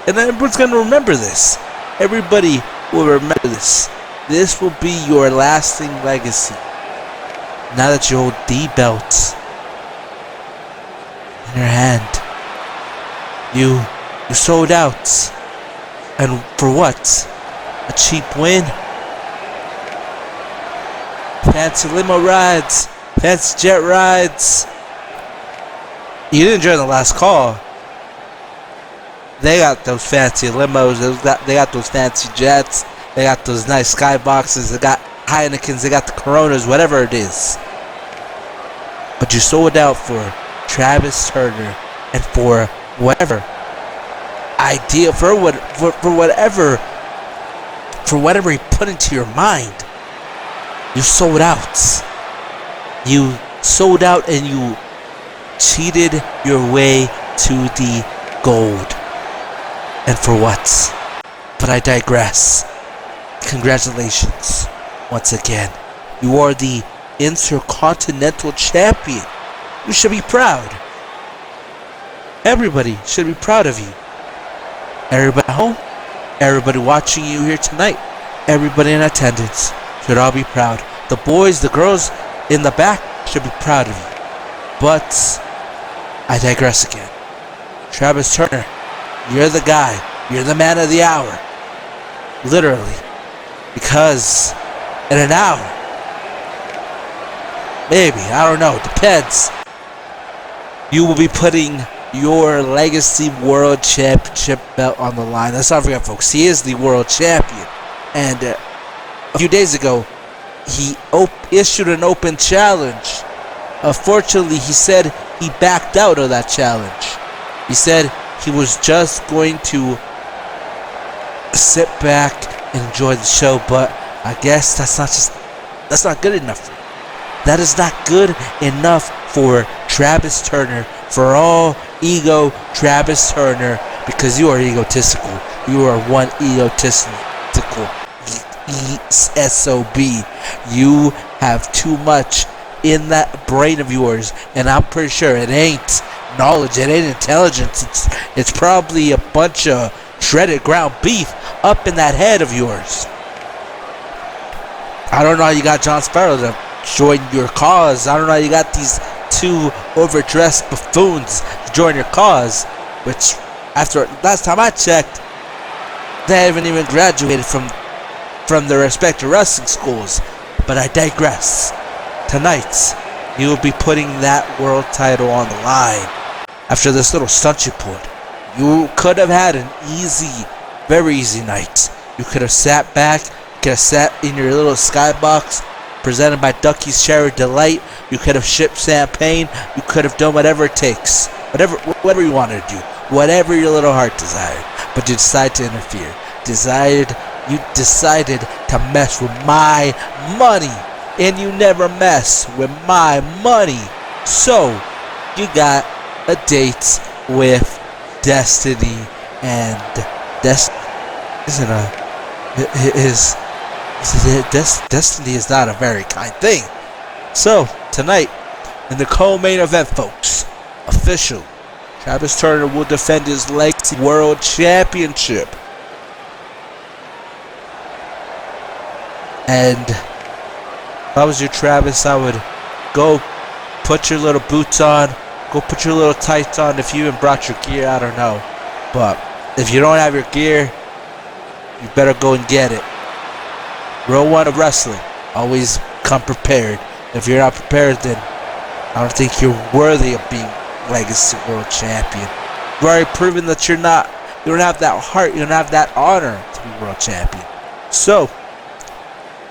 and everyone's going to remember this. Everybody will remember this. This will be your lasting legacy. Now that you hold the belts in your hand, you sold out. And for what? A cheap win? Fancy limo rides, fancy jet rides. You didn't join the last call. They got those fancy limos, they got those fancy jets, they got those nice skyboxes, they got Heinekens, they got the Coronas, whatever it is. But you sold out for Travis Turner and for whatever idea, for whatever he put into your mind. You sold out. You sold out and you cheated your way to the gold. And for what? But I digress. Congratulations once again. You are the Intercontinental Champion. You should be proud. Everybody should be proud of you. Everybody at home, everybody watching you here tonight, everybody in attendance should all be proud. The boys, the girls in the back should be proud of you. But I digress again. Travis Turner, you're the guy. You're the man of the hour. Literally. Because in an hour, maybe, I don't know, depends, you will be putting your Legacy World Championship belt on the line. Let's not forget, folks, he is the world champion. And a few days ago, he issued an open challenge. Unfortunately, he said he backed out of that challenge. He said he was just going to sit back and enjoy the show, but I guess that's not good enough for him. That is not good enough for Travis Turner, for all ego Travis Turner, because you are egotistical. You are one egotistical SOB. You have too much in that brain of yours, and I'm pretty sure it ain't knowledge, it ain't intelligence. It's probably a bunch of shredded ground beef up in that head of yours. I don't know how you got John Sparrow to join your cause. I don't know how you got these two overdressed buffoons to join your cause, which, after last time I checked, they haven't even graduated from their respective wrestling schools. But I digress. Tonight, you will be putting that world title on the line. After this little stunt you pulled, you could have had an easy, very easy night. You could have sat back, you could have sat in your little skybox, presented by Ducky's Cherry Delight. You could have shipped champagne. You could have done whatever it takes. Whatever you wanted to do. Whatever your little heart desired. But you decided to interfere. You decided to mess with my money. And you never mess with my money. So, you got a date with Destiny. And Destiny is not a very kind thing. So, tonight, in the co-main event, folks, official, Travis Turner will defend his Legacy World Championship. And if I was you, Travis, I would go put your little boots on, go put your little tights on. If you even brought your gear, I don't know. But if you don't have your gear, you better go and get it. Rule 1 of wrestling, always come prepared. If you're not prepared, then I don't think you're worthy of being Legacy World Champion. You've already proven that you don't have that heart, you don't have that honor to be World Champion. So,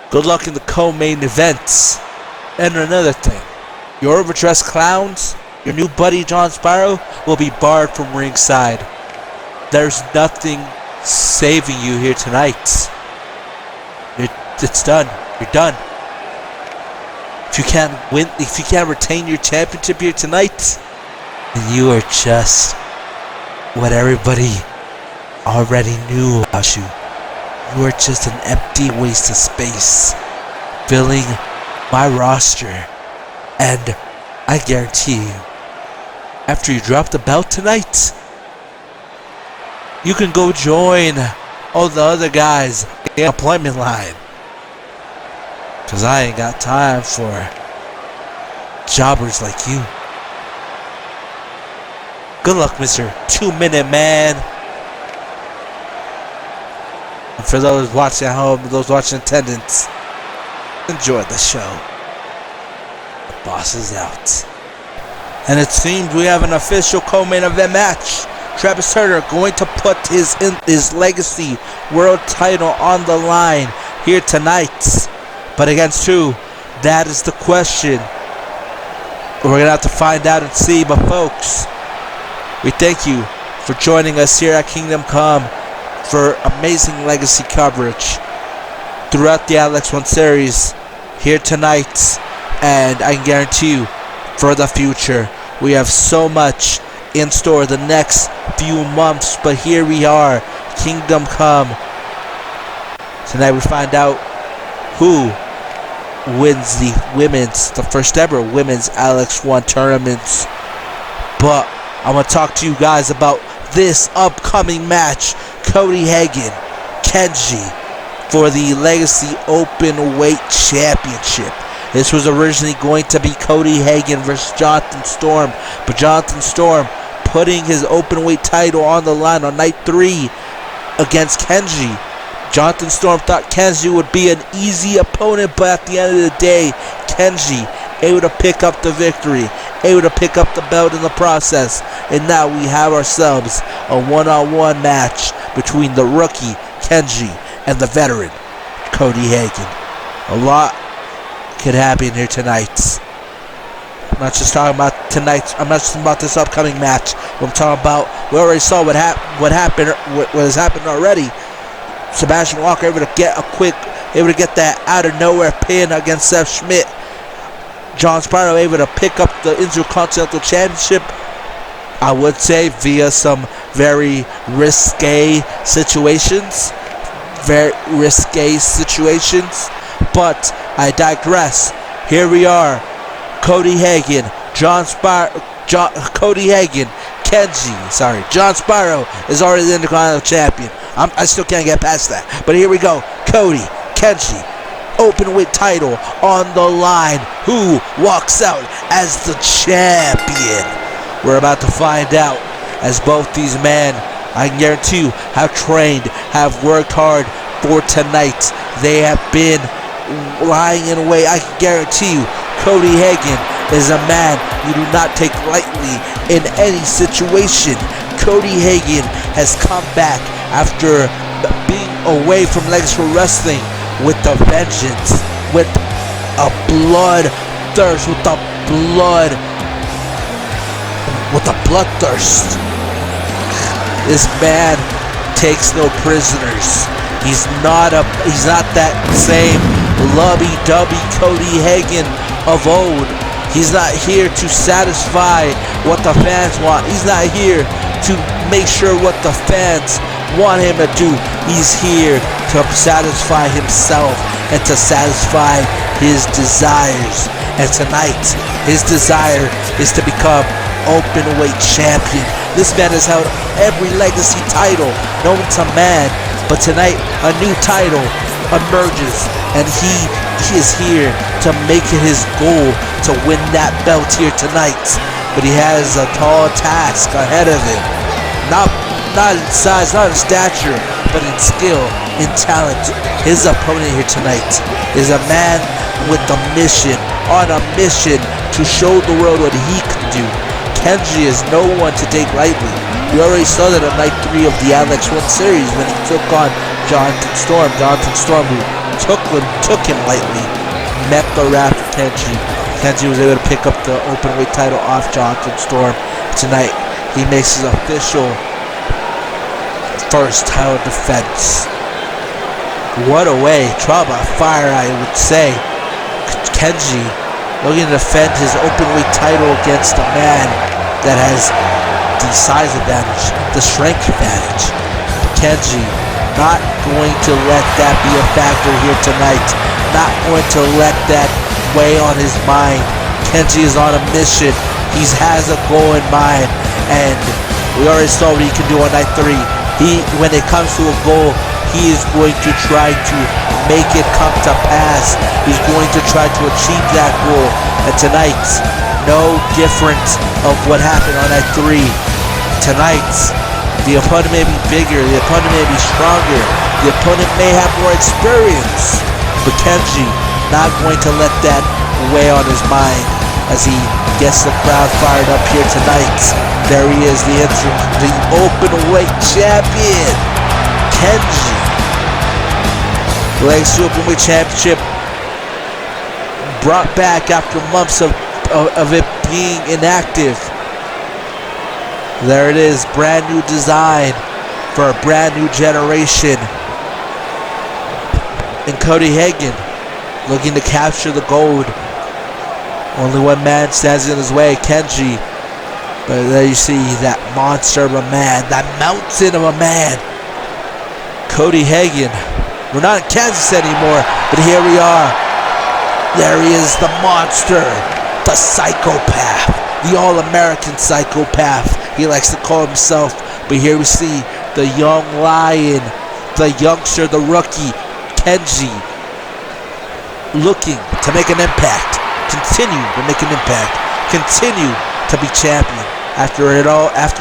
good luck in the co-main events. And another thing, your overdressed clowns, your new buddy John Sparrow, will be barred from ringside. There's nothing saving you here tonight. It's done. You're done. If you can't retain your championship here tonight, then you are just what everybody already knew about you. You are just an empty waste of space, filling my roster. And I guarantee you, after you drop the belt tonight, you can go join all the other guys in the appointment line. Cause I ain't got time for jobbers like you. Good luck, Mr. 2-Minute Man. And for those watching at home, those watching attendance, enjoy the show. The boss is out. And it seems we have an official co-main event match. Travis Turner going to put his legacy world title on the line here tonight. But against who? That is the question. We're going to have to find out and see. But folks, we thank you for joining us here at Kingdom Come for amazing legacy coverage throughout the Alex One series here tonight. And I can guarantee you, for the future, we have so much in store the next few months. But here we are, Kingdom Come. Tonight we find out who wins the first ever women's Alex One tournaments. But I'm going to talk to you guys about this upcoming match. Cody Hagan, Kenji, for the Legacy Openweight Championship. This was originally going to be Cody Hagan versus Jonathan Storm, but Jonathan Storm putting his Openweight title on the line on night 3 against Kenji. Jonathan Storm thought Kenji would be an easy opponent, but at the end of the day, Kenji able to pick up the victory, able to pick up the belt in the process, and now we have ourselves a one-on-one match between the rookie Kenji and the veteran Cody Hagan. A lot could happen here tonight. I'm not just talking about tonight. I'm not just about this upcoming match. I'm talking about, we already saw what has happened already. Sebastian Walker able to get that out of nowhere pin against Seth Schmidt. John Spiro able to pick up the Intercontinental Championship, I would say, via some very risque situations. But I digress. Here we are. Cody Hagan, Cody Hagan, Kenji, John Spiro is already the Intercontinental Champion. I still can't get past that. But here we go. Cody, Kenji, Openweight title on the line. Who walks out as the champion? We're about to find out, as both these men, I can guarantee you, have trained, have worked hard for tonight. They have been lying in wait. I can guarantee you, Cody Hagan is a man you do not take lightly in any situation. Cody Hagan has come back after being away from Legacy Wrestling with a vengeance, with a bloodthirst, with a bloodthirst. This man takes no prisoners. He's not that same lovey-dovey Cody Hagan of old. He's not here to satisfy what the fans want. He's not here to make sure what the fans want him to do. He's here to satisfy himself and to satisfy his desires. And tonight, his desire is to become Openweight champion. This man has held every legacy title known to man, but tonight a new title emerges, and he is here to make it his goal to win that belt here tonight. But he has a tall task ahead of him. Not in size, not in stature, but in skill, in talent. His opponent here tonight is a man with a mission, on a mission to show the world what he can do. Kenji is no one to take lightly. We already saw that on night 3 of the Alex One series when he took on Jonathan Storm. Jonathan Storm, who took him lightly, met the wrath of Kenji. Kenji was able to pick up the Openweight title off Jonathan Storm. Tonight, he makes his official first title defense. What a way, trial by fire, I would say. Kenji looking to defend his Openweight title against a man that has the size advantage, the strength advantage. Kenji not going to let that be a factor here tonight. Not going to let that weigh on his mind. Kenji is on a mission. He has a goal in mind, and we already saw what he can do on night 3. When it comes to a goal, he is going to try to make it come to pass. He's going to try to achieve that goal. And tonight, no different of what happened on night 3. Tonight, the opponent may be bigger, the opponent may be stronger, the opponent may have more experience, but Kenji not going to let that weigh on his mind as he gets the crowd fired up here tonight. There he is, the openweight champion, Kenji. The Legacy Openweight Championship brought back after months of it being inactive. There it is, brand new design for a brand new generation. And Cody Hagen looking to capture the gold. Only one man stands in his way, Kenji. But there you see that monster of a man, that mountain of a man, Cody Hagen. We're not in Kansas anymore, but here we are. There he is, the monster, the psychopath, the all-American psychopath, he likes to call himself. But here we see the young lion, the youngster, the rookie, Kenji, looking to make an impact, continue to make an impact, continue to be champion. After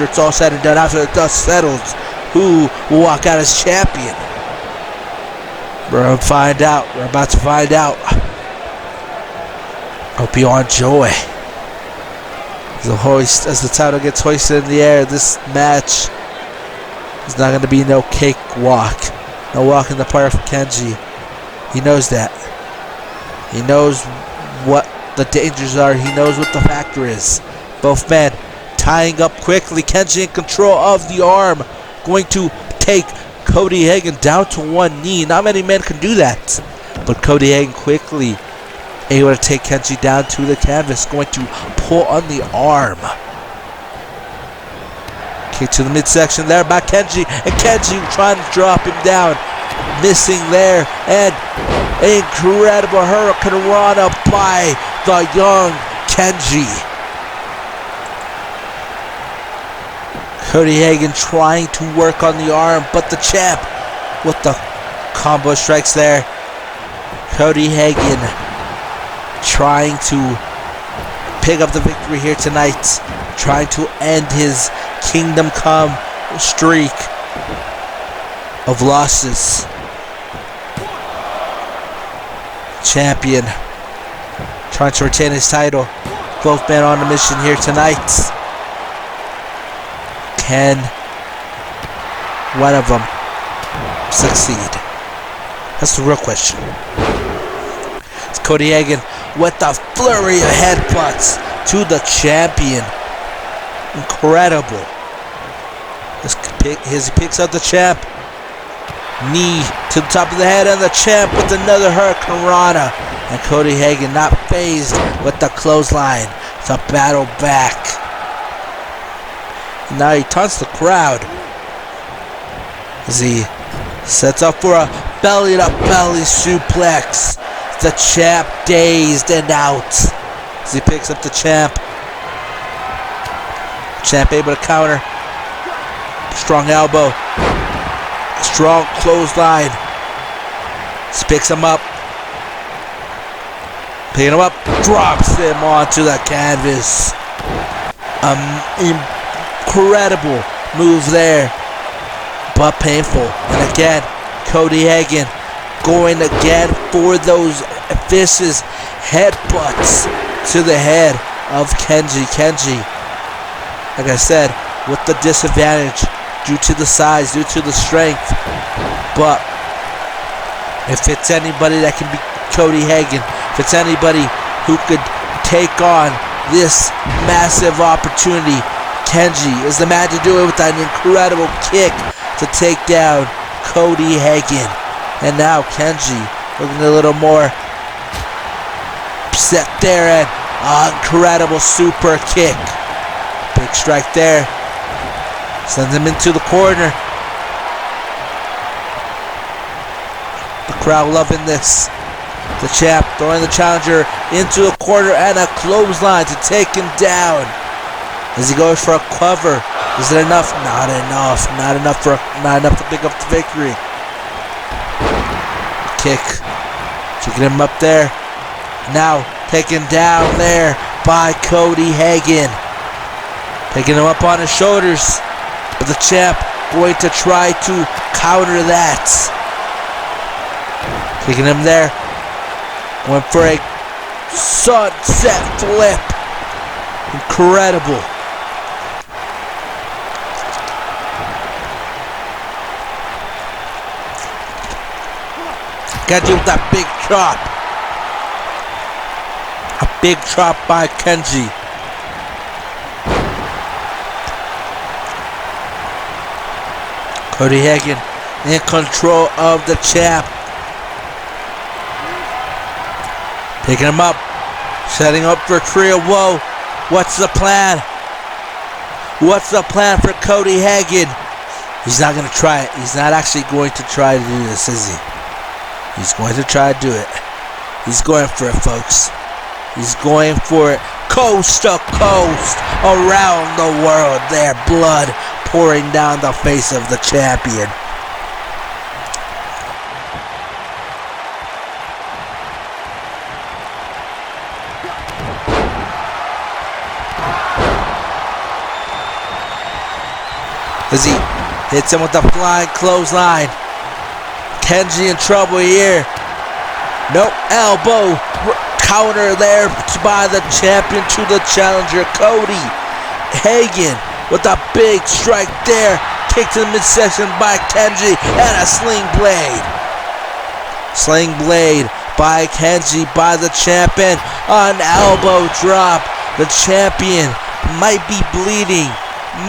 it's all said and done, after the dust settles, who will walk out as champion? We're about to find out. Hope you enjoy. As the title gets hoisted in the air, this match is not going to be no cakewalk. No walk in the park for Kenji. He knows that. He knows what the dangers are. He knows what the factor is. Both men tying up quickly. Kenji in control of the arm. Going to take Cody Hagen down to one knee. Not many men can do that. But Cody Hagen quickly able to take Kenji down to the canvas. Going to pull on the arm. Kick to the midsection there by Kenji. And Kenji trying to drop him down. Missing there. And incredible Hurricane Rana by the young Kenji. Cody Hagen trying to work on the arm, but the champ with the combo strikes there. Cody Hagen trying to pick up the victory here tonight, trying to end his Kingdom Come streak of losses. Champion trying to retain his title. Both men on a mission here tonight. Can one of them succeed? That's the real question. It's Cody Hagen with the flurry of headbutts to the champion. Incredible. He picks up the champ. Knee to the top of the head, and the champ with another Hurricane Rana. And Cody Hagen not phased with the clothesline to battle back. Now he taunts the crowd as he sets up for a belly-to-belly suplex. The champ dazed and out as he picks up the champ. Champ able to counter. Strong elbow. Strong clothesline. Just picks him up. Picking him up. Drops him onto the canvas. Incredible move there, but painful. And again, Cody Hagen going again for those vicious headbutts to the head of Kenji. Kenji, like I said, with the disadvantage due to the size, due to the strength. But if it's anybody that can beat Cody Hagen, if it's anybody who could take on this massive opportunity, Kenji is the man to do it with that incredible kick to take down Cody Hagen. And now Kenji looking a little more set there, and incredible super kick. Big strike there. Sends him into the corner. The crowd loving this. The champ throwing the challenger into a corner and a clothesline to take him down. As he goes for a cover. Is it enough? Not enough. Not enough to pick up the victory. Kick. Taking him up there. Now taken down there by Cody Hagen. Taking him up on his shoulders. But the champ going to try to counter that. Taking him there. Went for a sunset flip. Incredible. Got you with that big chop. A big chop by Kenji. Cody Hagen in control of the champ. Picking him up. Setting up for Tree of Woe. What's the plan? What's the plan for Cody Hagen? He's not going to try it. He's not actually going to try to do this, is he? He's going to try to do it. He's going for it, folks. He's going for it. Coast to coast. Around the world. There. Blood pouring down the face of the champion. As he hits him with the flying clothesline. Kenji in trouble here. Nope, elbow counter there by the champion to the challenger, Cody Hagen, with a big strike there. Kicked to the midsection by Kenji and a sling blade. Sling blade by Kenji by the champion. An elbow drop. The champion might be bleeding,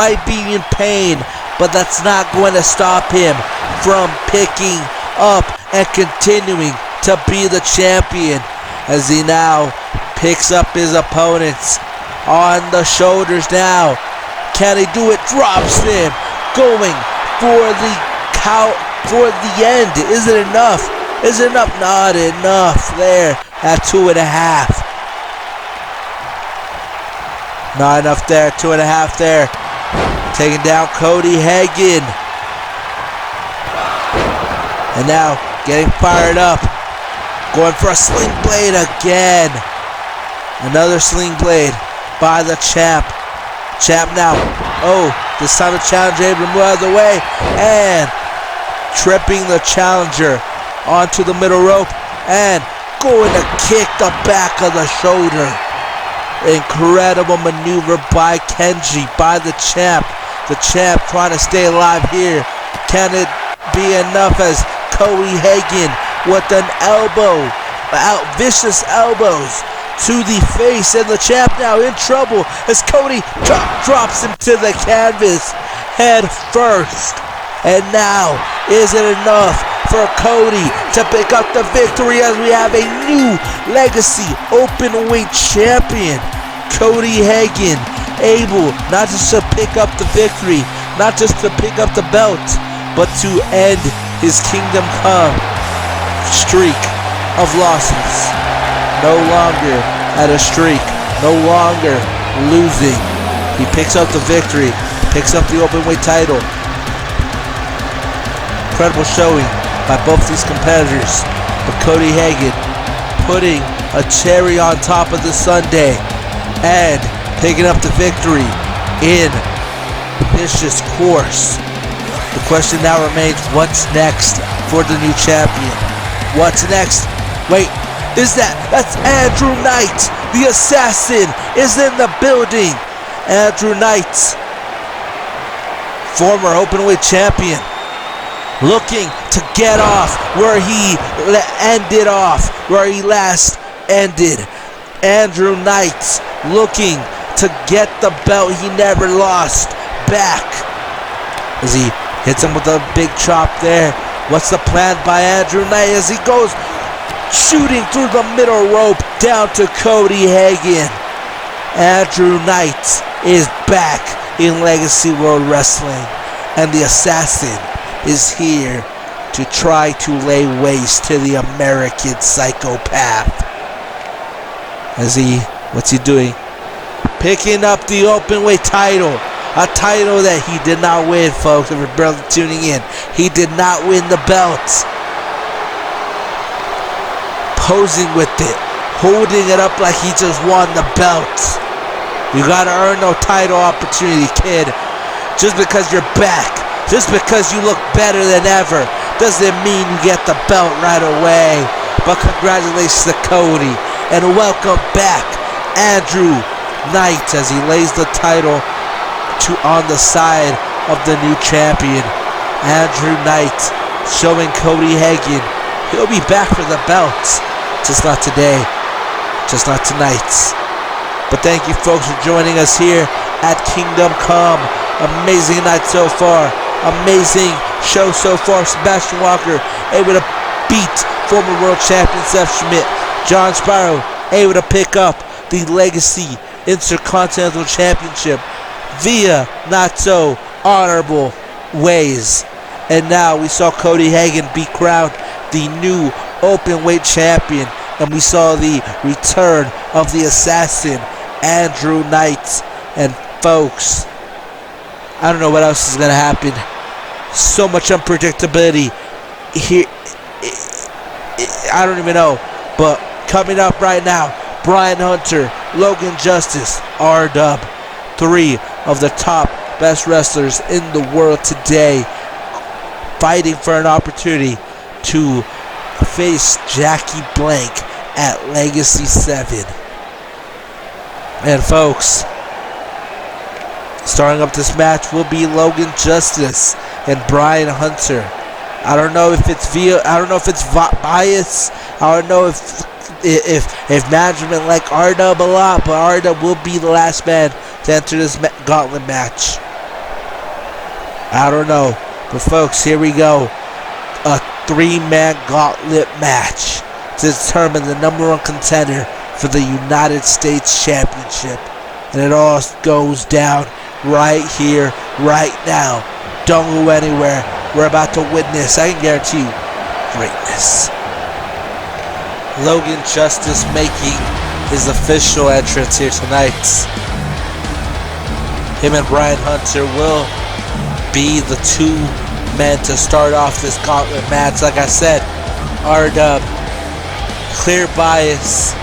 might be in pain, but that's not going to stop him from picking up and continuing to be the champion, as he now picks up his opponents on the shoulders now. Can he do it? Drops him, going for the count for the end. Is it enough? Is it enough? Not enough there at 2.5. Not enough there, 2.5 there. Taking down Cody Hagen. And now getting fired up. Going for a sling blade again. Another sling blade by the champ. Champ now. Oh, this time the challenger able to move out of the way. And tripping the challenger onto the middle rope. And going to kick the back of the shoulder. Incredible maneuver by Kenji, by the champ. The champ trying to stay alive here. Can it be enough as Cody Hagen with an elbow, vicious elbows to the face, and the champ now in trouble as Cody drops him to the canvas head first. And now, is it enough for Cody to pick up the victory as we have a new legacy openweight champion? Cody Hagen able not just to pick up the victory, not just to pick up the belt, but to end his Kingdom Come streak of losses. No longer at a streak, no longer losing. He picks up the victory, picks up the openweight title. Incredible showing by both these competitors. But Cody Hagen putting a cherry on top of the sundae and picking up the victory in vicious course. The question now remains, what's next for the new champion? What's next? Wait, that's Andrew Knight, the assassin, is in the building. Andrew Knight, former openweight champion, looking to get off where he ended off, where he last ended. Andrew Knight looking to get the belt he never lost back. As he hits him with a big chop there. What's the plan by Andrew Knight as he goes shooting through the middle rope down to Cody Hagen? Andrew Knight is back in Legacy World Wrestling, and the assassin is here to try to lay waste to the American psychopath. What's he doing? Picking up the openweight title. A title that he did not win, folks, if you're barely tuning in. He did not win the belt. Posing with it. Holding it up like he just won the belt. You gotta earn no title opportunity, kid. Just because you're back, just because you look better than ever, doesn't mean you get the belt right away. But congratulations to Cody, and welcome back Andrew Knight as he lays the title on the side of the new champion. Andrew Knight showing Cody Hagan he'll be back for the belt, just not today, just not tonight. But thank you folks for joining us here at Kingdom Come. Amazing night so far. Amazing show so far. Sebastian Walker able to beat former world champion Seth Schmidt. John Spyro able to pick up the Legacy Intercontinental Championship via not so honorable ways. And now we saw Cody Hagan be crowned the new openweight champion. And we saw the return of the assassin, Andrew Knight. And folks, I don't know what else is going to happen. So much unpredictability here. I don't even know. But coming up right now, Brian Hunter, Logan Justice, R-Dub. 3 of the top best wrestlers in the world today, fighting for an opportunity to face Jackie Blank at Legacy 7. And folks, starting up this match will be Logan Justice and Brian Hunter. I don't know if it's bias. I don't know if management like R-Dub a lot, but R-Dub will be the last man to enter this gauntlet match. I don't know, but folks, here we go. A 3-man gauntlet match to determine the #1 contender for the United States Championship. And it all goes down right here, right now. Don't go anywhere. We're about to witness, I can guarantee you, greatness. Logan Justice making his official entrance here tonight. Him and Brian Hunter will be the 2 men to start off this gauntlet match. Like I said, R-Dub, clear bias.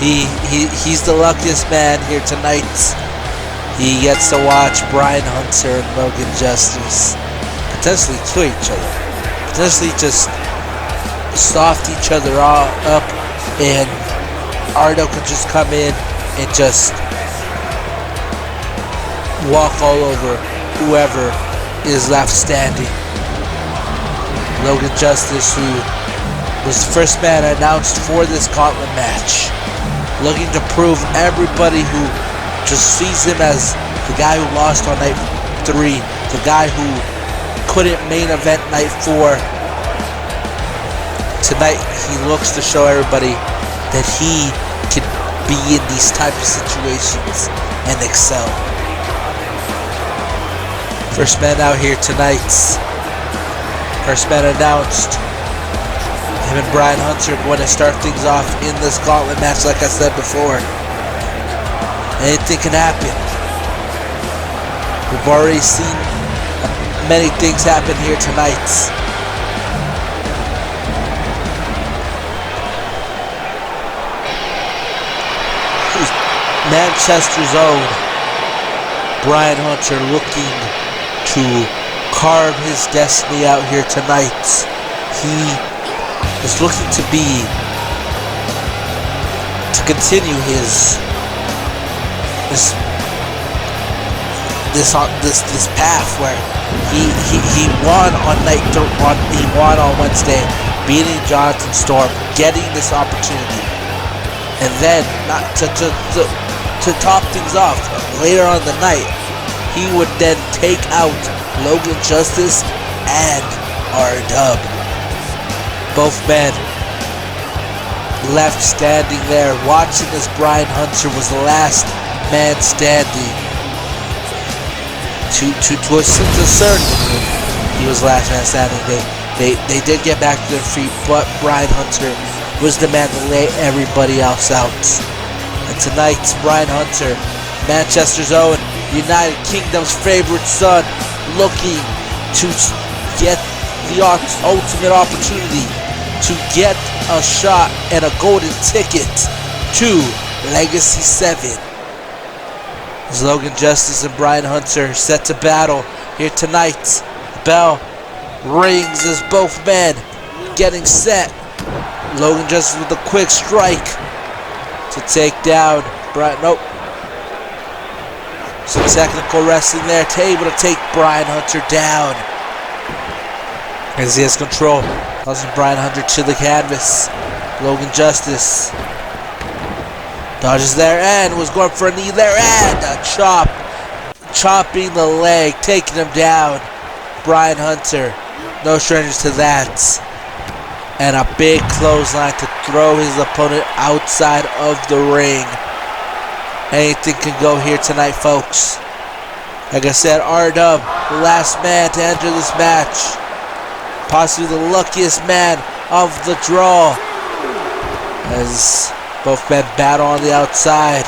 He's the luckiest man here tonight. He gets to watch Brian Hunter and Logan Justice potentially kill each other, potentially just soft each other all up, and R-Dub could just come in and just walk all over whoever is left standing. Logan Justice, who was the first man announced for this gauntlet match, looking to prove everybody who just sees him as the guy who lost on night 3, the guy who couldn't main event night 4. Tonight he looks to show everybody that he can be in these type of situations and excel. First man out here tonight. First man announced. Him and Brian Hunter are going to start things off in this gauntlet match, like I said before. Anything can happen. We've already seen many things happen here tonight. Manchester's own Brian Hunter looking to carve his destiny out here tonight. He is looking to continue this path where he won on Wednesday, beating Jonathan Storm, getting this opportunity, and then to top things off later on the night, he would then take out Logan Justice and R-Dub. Both men left standing there watching as Brian Hunter was the last man standing. To a certain degree, he was last man standing. They did get back to their feet, but Brian Hunter was the man to lay everybody else out. And tonight, Brian Hunter, Manchester's own, United Kingdom's favorite son, looking to get the ultimate opportunity to get a shot and a golden ticket to Legacy 7. As Logan Justice and Brian Hunter set to battle here tonight. The bell rings as both men getting set. Logan Justice with a quick strike to take down Brian. Nope. Some technical wrestling there, able to take Brian Hunter down. As he has control, tossing Brian Hunter to the canvas. Logan Justice dodges there and was going for a knee there and a chop. Chopping the leg, taking him down. Brian Hunter, no strangers to that. And a big clothesline to throw his opponent outside of the ring. Anything can go here tonight, folks. Like I said, R-Dub, the last man to enter this match. Possibly the luckiest man of the draw. As both men battle on the outside.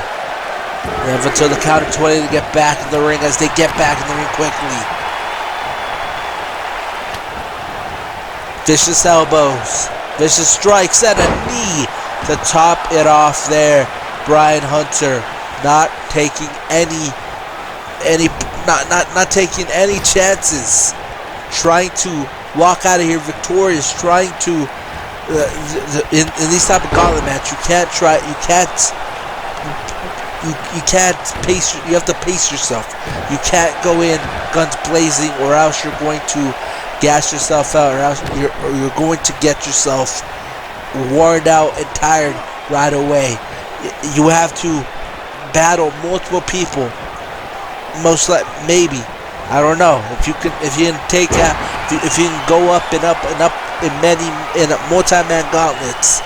They have until the count of 20 to get back in the ring as they get back in the ring quickly. Vicious elbows, vicious strikes, and a knee to top it off there. Brian Hunter not taking not taking any chances, trying to walk out of here victorious, trying to in these type of gauntlet match you can't pace, you have to pace yourself. You can't go in guns blazing or else you're going to gas yourself out, or else you're going to get yourself worn out and tired right away. You have to battle multiple people. Most like maybe, I don't know, if you can take out, if you can go up and up and up in multi-man gauntlets.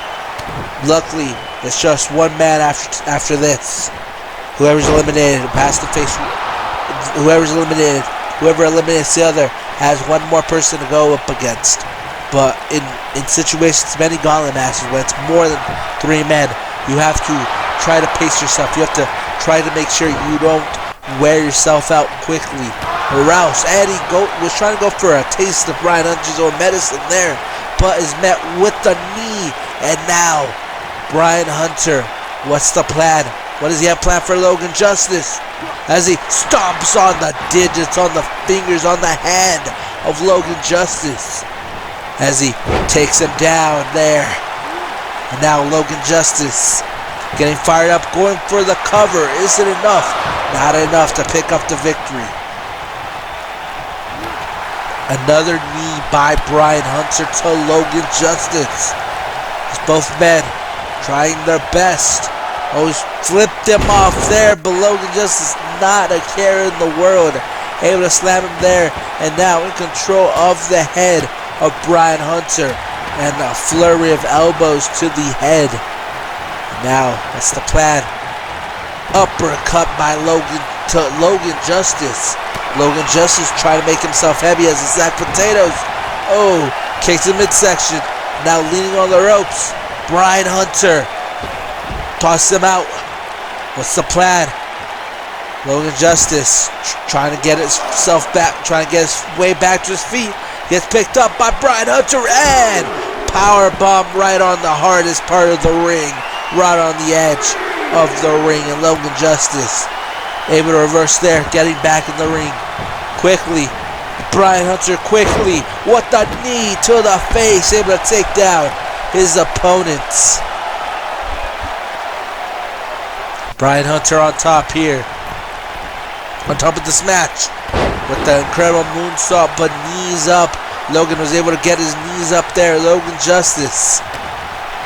Luckily, it's just one man after this. Whoever's eliminated past the face. Whoever eliminates the other has one more person to go up against. But in situations, many gauntlet matches, when it's more than 3 men, you have to try to pace yourself. You have to try to make sure you don't wear yourself out quickly. Or else, Eddie was trying to go for a taste of Brian Hunter's own medicine there, but is met with the knee. And now, Brian Hunter, what's the plan? What does he have planned for Logan Justice? As he stomps on the digits, on the fingers, on the hand of Logan Justice. As he takes him down there. And now Logan Justice getting fired up, going for the cover. Is it enough? Not enough to pick up the victory. Another knee by Brian Hunter to Logan Justice. As both men trying their best. Always flipped him off there, but Logan Justice not a care in the world. Able to slam him there, and now in control of the head of Brian Hunter. And a flurry of elbows to the head. Now, that's the plan. Uppercut by Logan to Logan Justice. Logan Justice trying to make himself heavy as a sack of potatoes. Oh, kicks the midsection. Now leaning on the ropes. Brian Hunter. Toss him out. What's the plan? Logan Justice trying to get himself back, trying to get his way back to his feet. Gets picked up by Brian Hunter and power bomb right on the hardest part of the ring, right on the edge of the ring. And Logan Justice able to reverse there, getting back in the ring quickly. Brian Hunter quickly, what the knee to the face, able to take down his opponents. Brian Hunter on top here, on top of this match, with the incredible moonsault, but knees up. Logan was able to get his knees up there. Logan Justice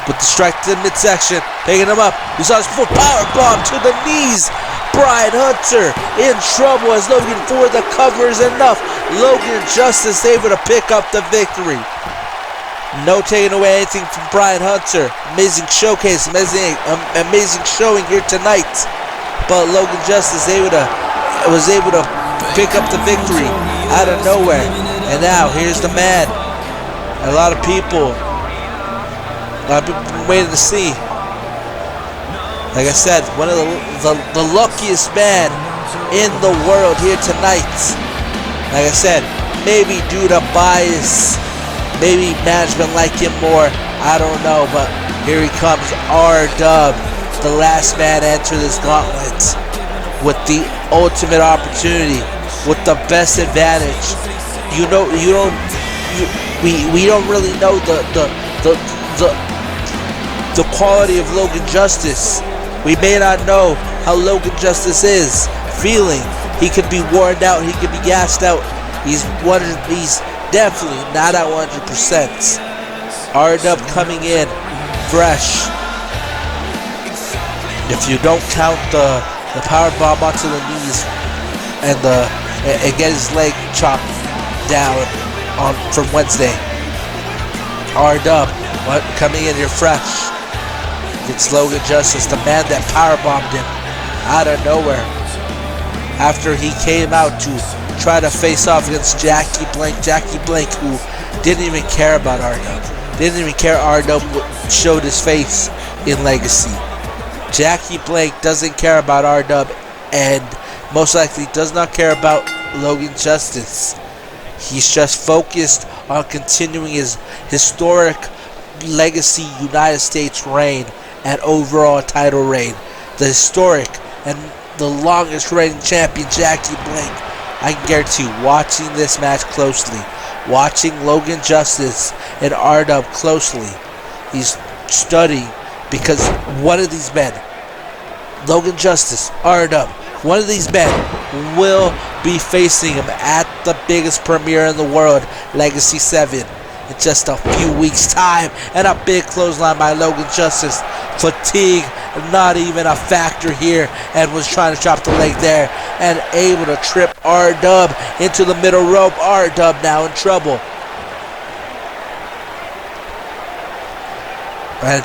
with the strike to the midsection, picking him up. We saw his full power bomb to the knees. Brian Hunter in trouble as Logan for the cover is enough. Logan Justice able to pick up the victory. No taking away anything from Brian Hunter. Amazing showcase, amazing showing here tonight. But Logan Justice was able to pick up the victory out of nowhere. And now, here's the man. A lot of people waiting to see. Like I said, one of the luckiest man in the world here tonight. Like I said, maybe due to bias, maybe management like him more, I don't know, but here he comes, R-Dub, the last man to enter this gauntlet with the ultimate opportunity, with the best advantage. We don't really know the quality of Logan Justice. We may not know how Logan Justice is feeling. He could be worn out. He could be gassed out. He's definitely not at 100%. R-Dub coming in fresh. If you don't count the power bomb onto the knees and get his leg chopped down from Wednesday. R-Dub coming in here fresh. It's Logan Justice, the man that powerbombed him out of nowhere after he came out to try to face off against Jackie Blank. Jackie Blank, who didn't even care about R-Dub. Didn't even care R-Dub showed his face in Legacy. Jackie Blank doesn't care about R-Dub and most likely does not care about Logan Justice. He's just focused on continuing his historic Legacy United States reign and overall title reign. The historic and the longest reigning champion, Jackie Blank. I can guarantee you, watching this match closely, watching Logan Justice and R-Dub closely, he's studying, because one of these men, Logan Justice, R-Dub, one of these men will be facing him at the biggest premiere in the world, Legacy 7. In just a few weeks' time, and a big clothesline by Logan Justice. Fatigue, not even a factor here, and was trying to chop the leg there, and able to trip R-Dub into the middle rope. R-Dub now in trouble. And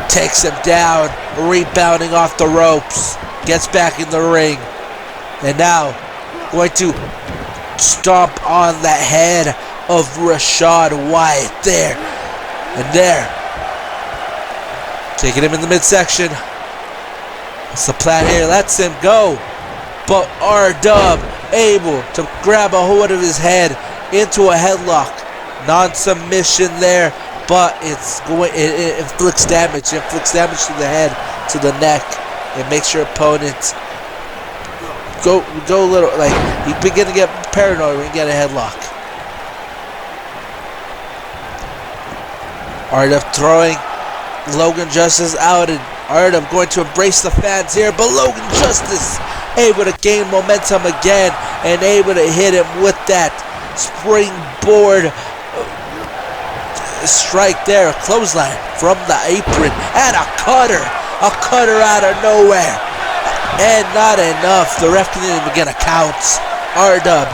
takes him down, rebounding off the ropes. Gets back in the ring. And now, going to stomp on the head of Rashad Wyatt there and there. Taking him in the midsection. What's the plan here? Lets him go. But R-Dub able to grab a hold of his head into a headlock. Non-submission there, but it inflicts damage. It inflicts damage to the head, to the neck. It makes your opponent go a little, like, you begin to get paranoid when you get a headlock. R-Dub throwing Logan Justice out, and R-Dub going to embrace the fans here, but Logan Justice able to gain momentum again and able to hit him with that springboard strike there, a clothesline from the apron, and a cutter out of nowhere, and not enough. The ref didn't even get a count. R-Dub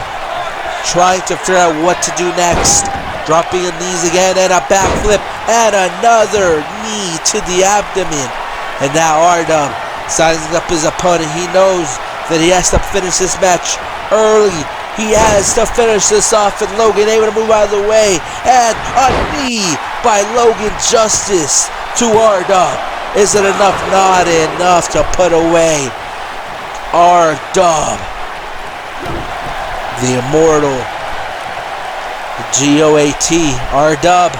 trying to figure out what to do next. Dropping a knees again, and a backflip, and another knee to the abdomen. And now R-Dub sizing up his opponent. He knows that he has to finish this match early. He has to finish this off, and Logan able to move out of the way. And a knee by Logan Justice to R-Dub. Is it enough? Not enough to put away R-Dub, the immortal GOAT, R-Dub.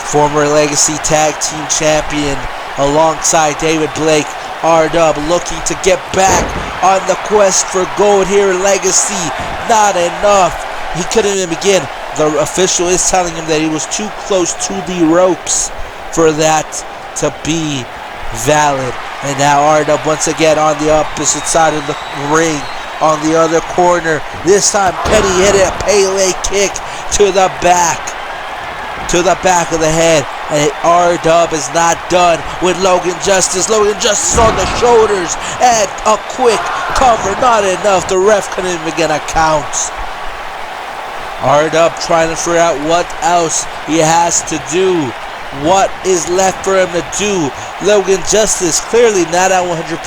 Former Legacy Tag Team Champion alongside David Blake. R-Dub looking to get back on the quest for gold here in Legacy. Not enough. He couldn't even begin. The official is telling him that he was too close to the ropes for that to be valid. And now R-Dub once again on the opposite side of the ring. On the other corner, this time Penny hit a Pele kick to the back of the head, and R-Dub is not done with Logan Justice. Logan Justice on the shoulders, and a quick cover, not enough. The ref couldn't even get a count. R-Dub trying to figure out what else he has to do. What is left for him to do? Logan Justice clearly not at 100%.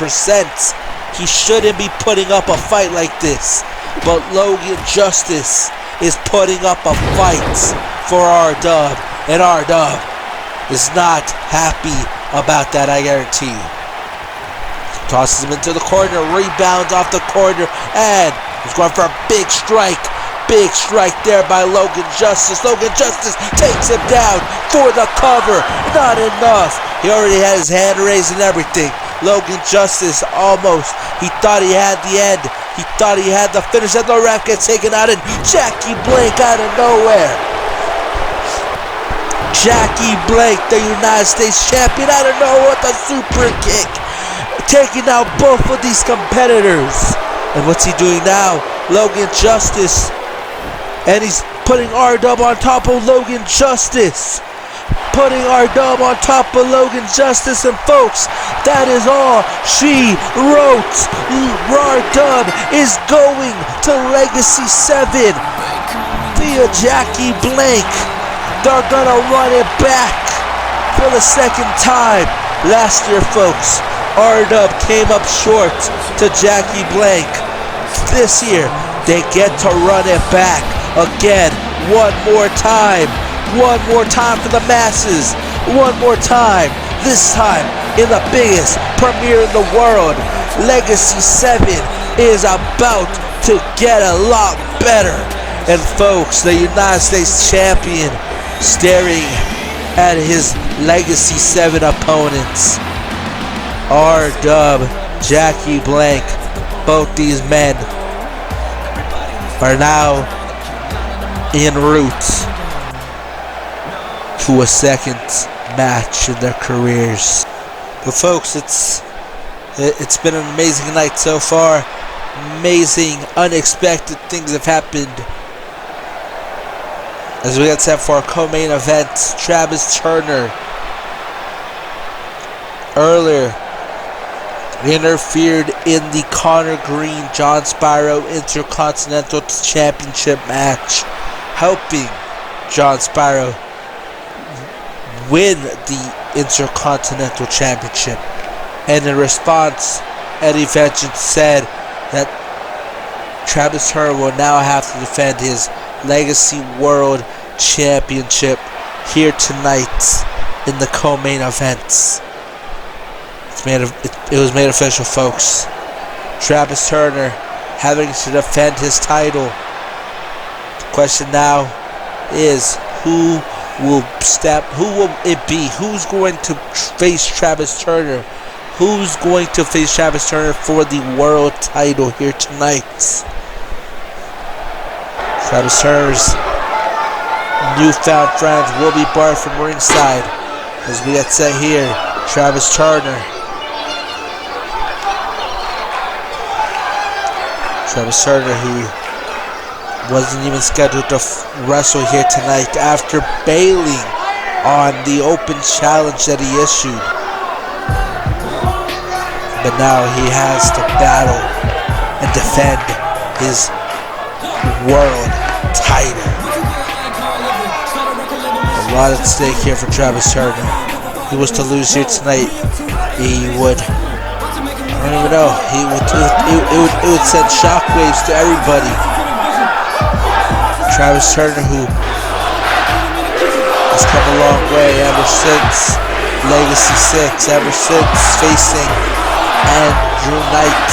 He shouldn't be putting up a fight like this. But Logan Justice is putting up a fight for R-Dub. And R-Dub is not happy about that, I guarantee. Tosses him into the corner, rebounds off the corner, and he's going for a big strike. Big strike there by Logan Justice. Logan Justice takes him down for the cover. Not enough. He already had his hand raised and everything. Logan Justice almost. He thought he had the end. He thought he had the finish, and the ref gets taken out, and Jackie Blank out of nowhere. Jackie Blank, the United States champion, out of nowhere with a super kick. Taking out both of these competitors. And what's he doing now? Logan Justice. And he's putting R-Dub on top of Logan Justice. Putting R-Dub on top of Logan Justice. And folks, that is all she wrote. R-Dub is going to Legacy 7 via Jackie Blank. They're gonna run it back for the second time. Last year, folks, R-Dub came up short to Jackie Blank. This year, they get to run it back again, one more time for the masses, one more time, this time in the biggest premiere in the world. Legacy 7 is about to get a lot better. And folks, the United States champion staring at his Legacy 7 opponents. R-Dub, Jackie Blank, both these men are now en route to a second match in their careers. But folks, it's been an amazing night so far. Amazing, unexpected things have happened. As we get set for our co-main event, Travis Turner earlier interfered in the Conor Green John Spyro Intercontinental Championship match, helping John Spyro win the Intercontinental Championship. And in response, Eddie Vengeance said that Travis Turner will now have to defend his Legacy World Championship here tonight in the co-main events. It was made official, folks. Travis Turner having to defend his title. The question now is, who will it be? Who's going to face Travis Turner? Who's going to face Travis Turner for the world title here tonight? Travis Turner's newfound friends will be barred from ringside as we get set here. Travis Turner. Travis Turner, who wasn't even scheduled to wrestle here tonight after bailing on the open challenge that he issued. But now he has to battle and defend his world title. A lot at stake here for Travis Turner. If he was to lose here tonight, he would, I don't even know, it would send shockwaves to everybody. Travis Turner, who has come a long way ever since Legacy 6, ever since facing Andrew Knight,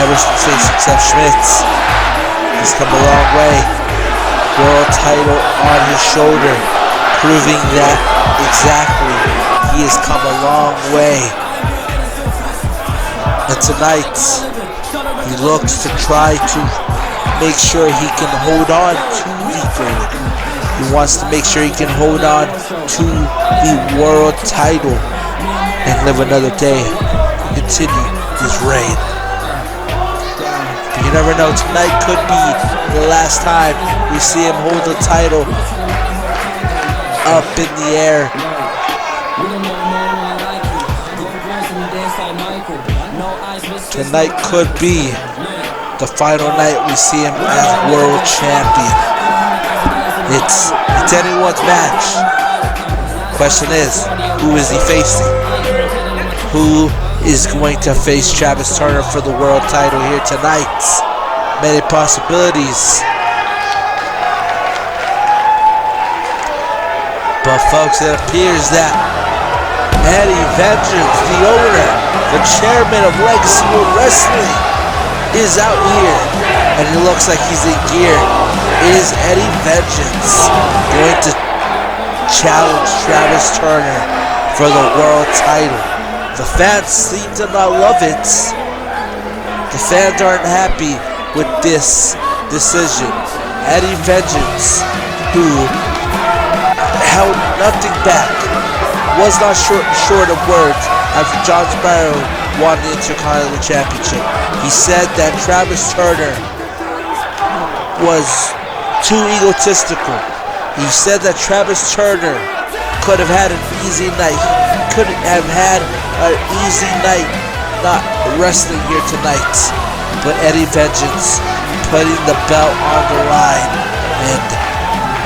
ever since facing Seth Schmitz. He's come a long way. World title on his shoulder, proving that exactly he has come a long way. And tonight, he looks to try to make sure he can hold on to the gold. He wants to make sure he can hold on to the world title and live another day to continue his reign. But you never know, tonight could be the last time we see him hold the title up in the air. Tonight could be the final night we see him as world champion. It's anyone's match. Question is, who is he facing? Who is going to face Travis Turner for the world title here tonight. Many possibilities. But folks, it appears that Eddie Vengeance, the owner, the chairman of Legacy World Wrestling, is out here, and it looks like he's in gear. Is Eddie Vengeance going to challenge Travis Turner for the world title? The fans seem to not love it. The fans aren't happy with this decision. Eddie Vengeance, who held nothing back, was not short of words after John Sparrow won the Intercontinental Championship. He said that Travis Turner was too egotistical. He said that Travis Turner could have had an easy night. He couldn't have had an easy night not wrestling here tonight. But Eddie Vengeance putting the belt on the line, and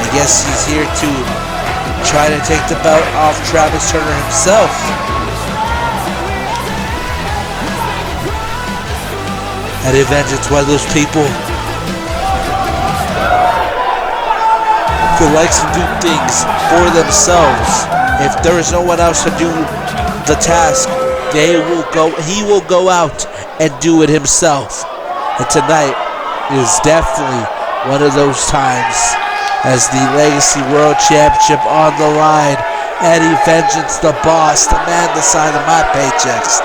I guess he's here to try to take the belt off Travis Turner himself. Eddie Vengeance, one of those people who likes to do things for themselves. If there is no one else to do the task, he will go out and do it himself. And tonight is definitely one of those times, as the Legacy World Championship on the line. Eddie Vengeance, the boss, the man that signs my paychecks,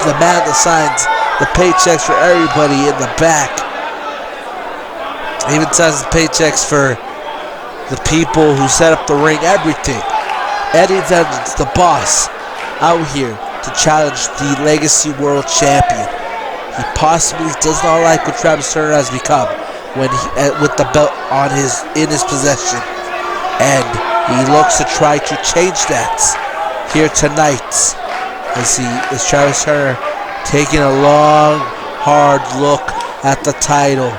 the man that signs the paychecks for everybody in the back, even signs the paychecks for the people who set up the ring, everything. Eddie Vengeance, the boss, out here to challenge the Legacy World Champion. He possibly does not like what Travis Turner has become when with the belt in his possession, and he looks to try to change that here tonight, as Travis Turner taking a long, hard look at the title.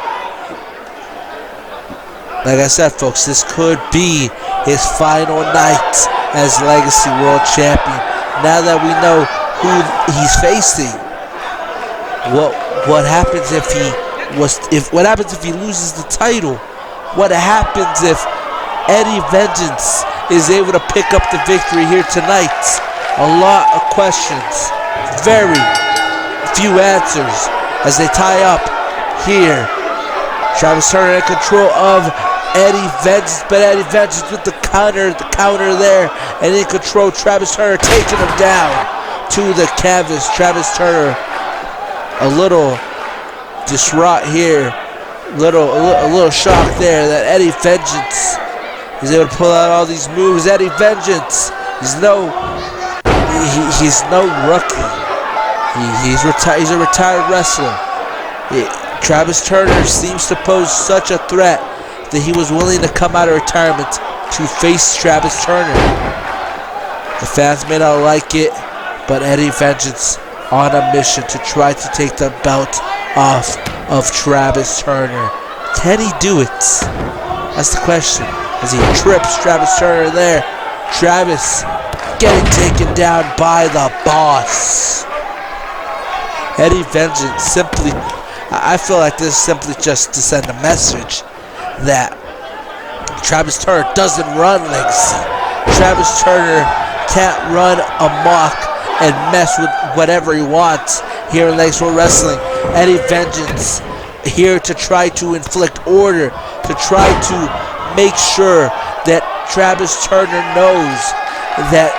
Like I said, folks, this could be his final night as Legacy World Champion. Now that we know who he's facing, what happens if what happens if he loses the title? What happens if Eddie Vengeance is able to pick up the victory here tonight? A lot of questions, very few answers as they tie up here. Travis Turner in control of Eddie Vengeance, but Eddie Vengeance with the counter there, and in control. Travis Turner taking him down to the canvas. Travis Turner a little distraught here, a little shocked there that Eddie Vengeance is able to pull out all these moves. Eddie Vengeance, he's no rookie. He's a retired wrestler. Travis Turner seems to pose such a threat that he was willing to come out of retirement to face Travis Turner. The fans may not like it, but Eddie Vengeance on a mission to try to take the belt off of Travis Turner. Can he do it? That's the question. As he trips Travis Turner there. Travis getting taken down by the boss. Eddie Vengeance simply, I feel like this is simply just to send a message that Travis Turner doesn't run Legacy. Travis Turner can't run amok and mess with whatever he wants here in Legacy World Wrestling. Eddie Vengeance here to try to inflict order, to try to make sure that Travis Turner knows that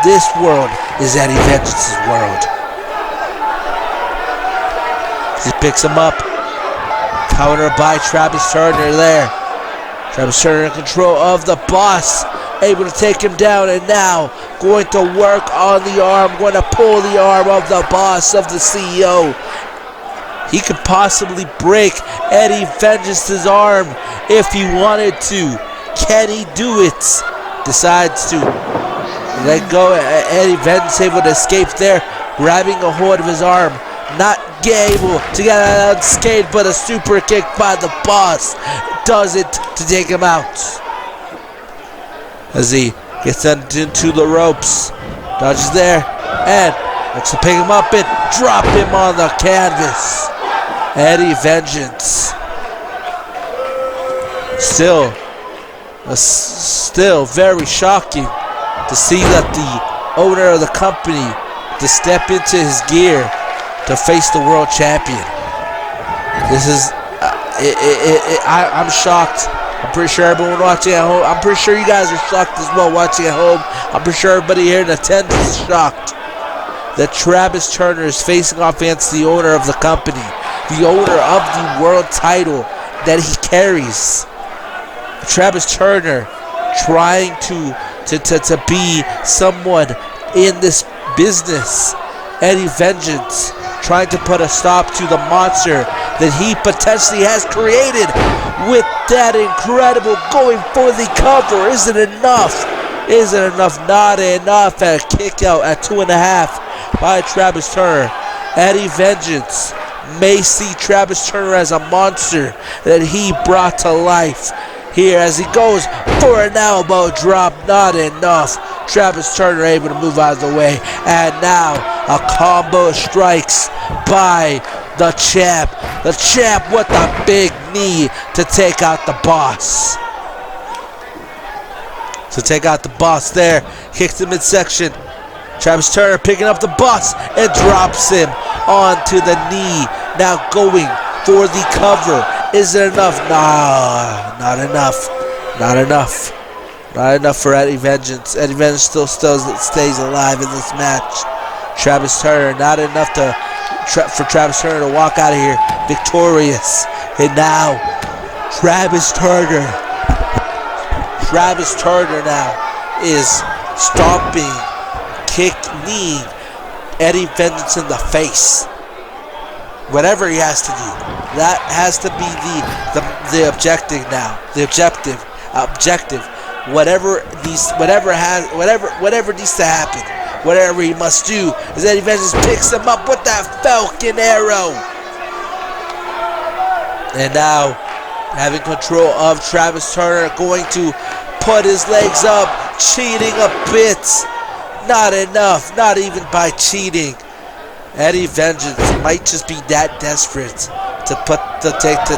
this world is Eddie Vengeance's world. He picks him up. Counter by Travis Turner there. Travis Turner in control of the boss, able to take him down, and now going to work on the arm, going to pull the arm of the boss, of the CEO. He could possibly break Eddie Vengeance's arm if he wanted to. Can he do it? Decides to let go. Eddie Vengeance able to escape there, grabbing a hold of his arm. Not able to get out unscathed, but a super kick by the boss does it to take him out. As he gets into the ropes, dodges there, and Looks to pick him up and drop him on the canvas. Eddie Vengeance. Still very shocking to see that the owner of the company to step into his gear to face the world champion. This is, I'm shocked. I'm pretty sure everyone watching at home, I'm pretty sure you guys are shocked as well watching at home. I'm pretty sure everybody here in attendance is shocked that Travis Turner is facing off against the owner of the company, the owner of the world title that he carries. Travis Turner trying to be someone in this business. Eddie Vengeance trying to put a stop to the monster that he potentially has created with that incredible going for the cover. Isn't enough? Isn't enough? Not enough. At a kick out at 2.5 by Travis Turner. Eddie Vengeance may see Travis Turner as a monster that he brought to life here as he goes for an elbow drop. Not enough. Travis Turner able to move out of the way, and now a combo of strikes by the champ with a big knee to take out the boss. To take out the boss there, kicks the midsection. Travis Turner picking up the boss and drops him onto the knee. Now going for the cover. Is it enough? Nah, not enough. Not enough. Not enough for Eddie Vengeance. Eddie Vengeance still stays alive in this match. Travis Turner, not enough for Travis Turner to walk out of here victorious. And now, Travis Turner now is stomping, kneeing Eddie Vengeance in the face. Whatever he has to do, that has to be the objective now. The objective. Whatever needs to happen, whatever he must do, is Eddie Vengeance picks him up with that Falcon Arrow. And now, having control of Travis Turner, going to put his legs up, cheating a bit. Not enough, not even by cheating. Eddie Vengeance might just be that desperate to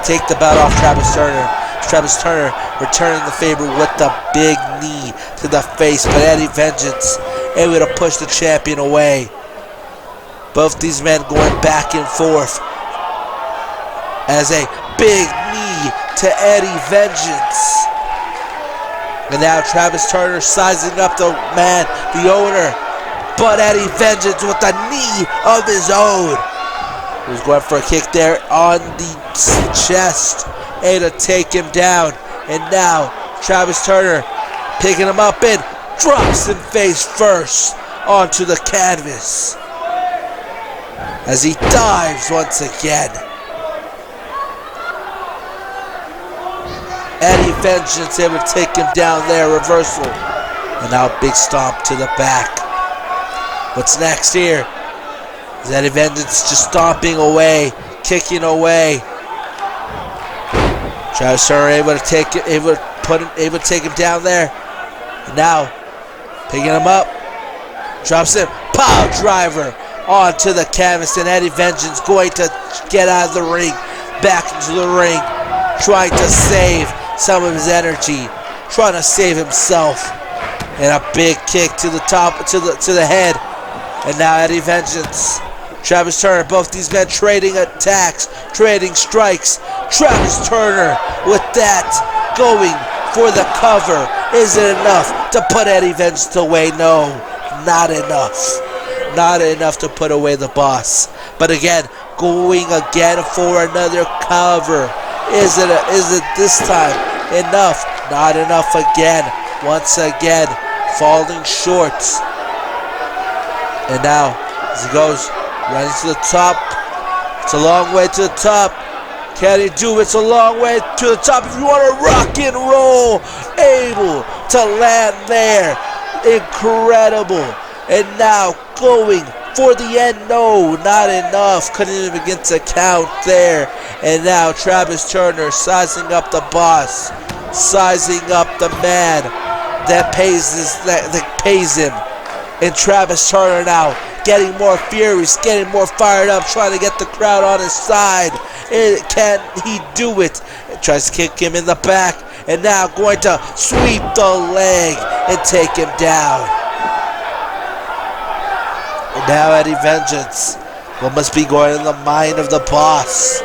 take the belt off Travis Turner. Travis Turner returning the favor with the big knee to the face, but Eddie Vengeance able to push the champion away. Both these men going back and forth as a big knee to Eddie Vengeance. And now Travis Turner sizing up the man, the owner, but Eddie Vengeance with a knee of his own. He was going for a kick there on the chest, able to take him down. And now Travis Turner picking him up and drops him face first onto the canvas as he dives once again. Eddie Vengeance able to take him down there, reversal. And now big stomp to the back. What's next here? Is Eddie Vengeance just stomping away, kicking away. Travis Turner able to take him down there. And now picking him up, drops him, power driver onto the canvas, and Eddie Vengeance going to get out of the ring, back into the ring, trying to save some of his energy, trying to save himself. And a big kick to the top, to the head. And now Eddie Vengeance, Travis Turner, both these men trading attacks, trading strikes. Travis Turner with that, going for the cover. Is it enough to put Eddie Vengeance away? No, not enough. Not enough to put away the boss. But again, going again for another cover. Is it this time enough? Not enough again. Once again, falling short. And now, as he goes, running to the top. It's a long way to the top. Can he do it? It's a long way to the top. If you want to rock and roll, able to land there. Incredible. And now going for the end. No, not enough. Couldn't even begin to count there. And now Travis Turner sizing up the boss, sizing up the man that pays him. And Travis Turner now getting more furious, getting more fired up, trying to get the crowd on his side. Can he do it? Tries to kick him in the back, and now going to sweep the leg and take him down. And now Eddie Vengeance. What must be going in the mind of the boss?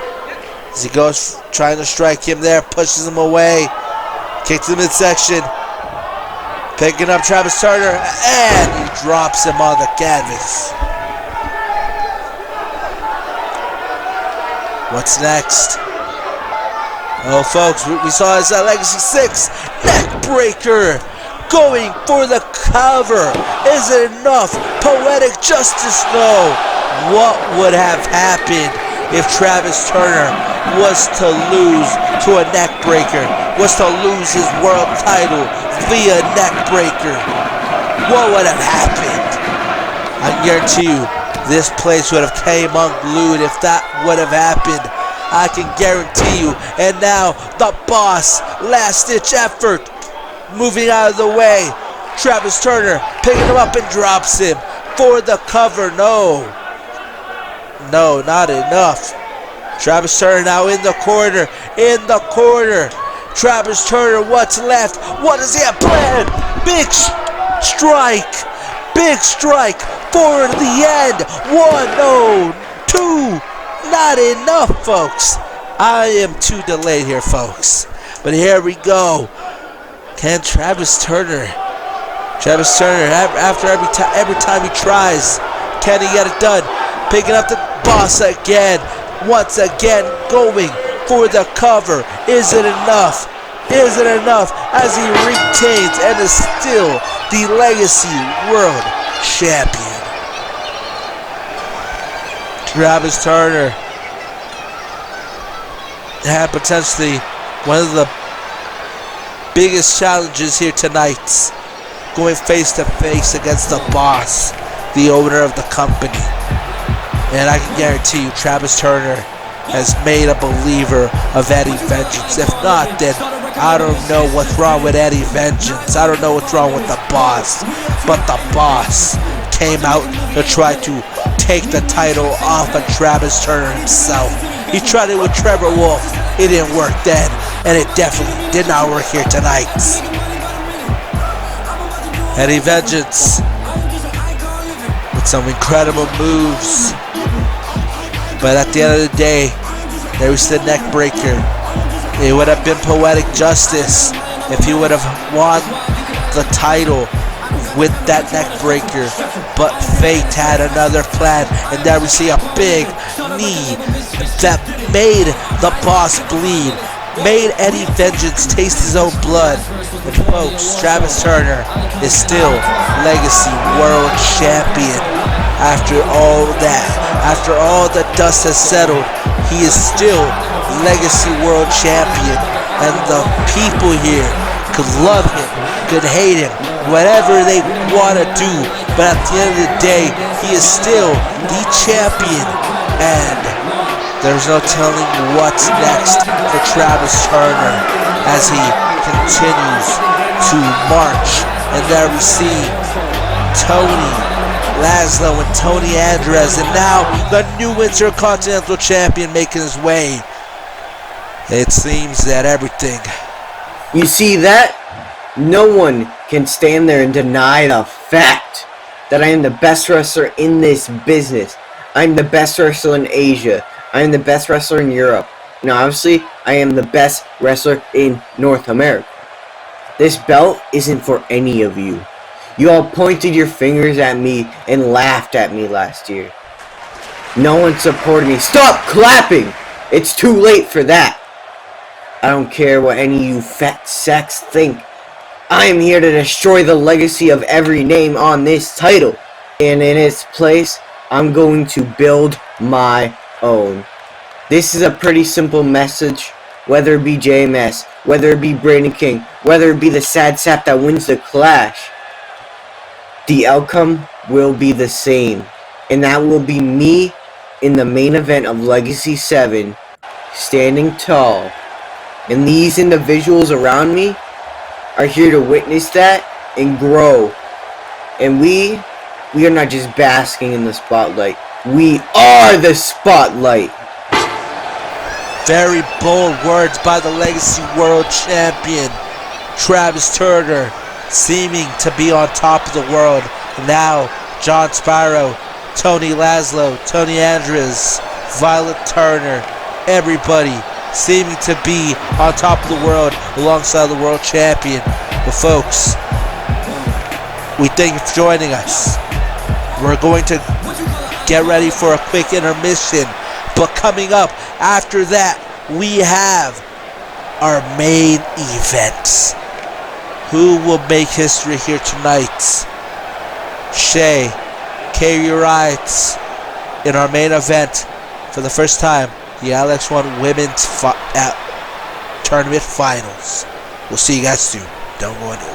As he goes trying to strike him there, pushes him away, kicks him midsection, picking up Travis Turner, and he drops him on the canvas. What's next? Oh, folks, we saw his Legacy 6 neck breaker going for the cover. Is it enough? Poetic Justice, no. What would have happened if Travis Turner was to lose to a neck breaker, was to lose his world title via neck breaker? What would have happened? I guarantee you, this place would have came unglued if that would have happened. I can guarantee you. And now the boss, last ditch effort, moving out of the way. Travis Turner picking him up and drops him for the cover. No, not enough. Travis Turner now in the corner. Travis Turner, what's left? What does he have planned? Big strike for the end. 1, 2. Not enough, folks. I am too delayed here, folks. But here we go. Can Travis Turner, after every time he tries, can he get it done? Picking up the boss again. Once again, going for the cover. Is it enough? As he retains and is still the Legacy World Champion. Travis Turner had potentially one of the biggest challenges here tonight, going face to face against the boss, the owner of the company. And I can guarantee you, Travis Turner has made a believer of Eddie Vengeance. If not, then I don't know what's wrong with Eddie Vengeance. I don't know what's wrong with the boss. But the boss came out to try to take the title off of Travis Turner himself. He tried it with Trevor Wolf. It didn't work then, and it definitely did not work here tonight. Eddie Vengeance with some incredible moves. But at the end of the day, there was the neck breaker. It would have been Poetic Justice if he would have won the title with that neck breaker. But fate had another plan, and there we see a big knee that made the boss bleed, made Eddie Vengeance taste his own blood. And folks, Travis Turner is still Legacy World Champion. After all that, after all the dust has settled, he is still Legacy World Champion. And the people here could love him, could hate him, whatever they want to do. But at the end of the day, he is still the champion. And there's no telling what's next for Travis Turner as he continues to march. And there we see Tony Laszlo and Tony Andres, and now the new Intercontinental Champion making his way. It seems that everything.
You see that? No one can stand there and deny the fact that I am the best wrestler in this business. I'm the best wrestler in Asia. I am the best wrestler in Europe. And obviously, I am the best wrestler in North America. This belt isn't for any of you. You all pointed your fingers at me and laughed at me last year. No one supported me. Stop clapping! It's too late for that. I don't care what any of you fat sacks think. I am here to destroy the legacy of every name on this title. And in its place, I'm going to build my own. This is a pretty simple message. Whether it be JMS, whether it be Brandon King, whether it be the sad sap that wins the Clash, the outcome will be the same. And that will be me in the main event of Legacy 7, standing tall. And these individuals around me are here to witness that and grow. And we We are not just basking in the spotlight. We are the spotlight.
Very bold words by the Legacy World Champion, Travis Turner, seeming to be on top of the world. Now, John Spyro, Tony Laszlo, Tony Andres, Violet Turner, everybody seeming to be on top of the world alongside the world champion. But folks, we thank you for joining us. We're going to get ready for a quick intermission, but coming up after that, we have our main event. Who will make history here tonight? Shay, Kairi Wright, in our main event for the first time, the LX1 Women's Tournament Finals. We'll see you guys soon. Don't go anywhere.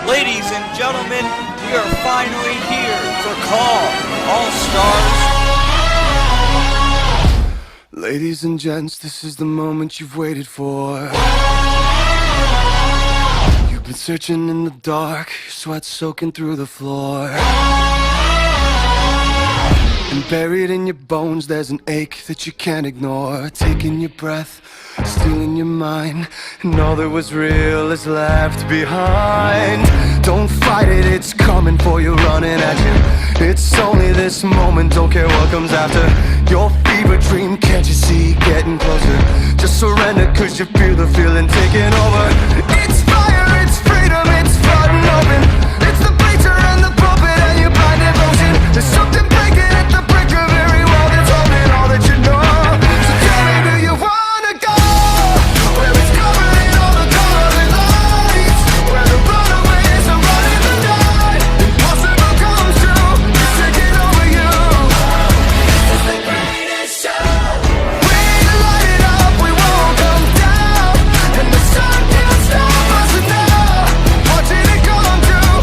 Ladies and gentlemen, we are finally here for Call All Stars.
Ladies and gents, this is the moment you've waited for. You've been searching in the dark, your sweat soaking through the floor. And buried in your bones, there's an ache that you can't ignore. Taking your breath, stealing your mind, and all that was real is left behind. Don't fight it, it's coming for you, running at you. It's only this moment, don't care what comes after. Your fever dream, can't you see, getting closer? Just surrender, cause you feel the feeling taking over. It's fire, it's freedom, it's flooding open. It's the bleacher and the puppet and your blind devotion. There's something breaking at the brick of every wall that's holding all that you know. So tell me, do you wanna go where it's covered in all the coloring lights, where the runaways are running the night? Impossible comes true, it's taking over you. This is the greatest show. We light it up, we won't come down, and the sun can't stop us now. Watching it come true,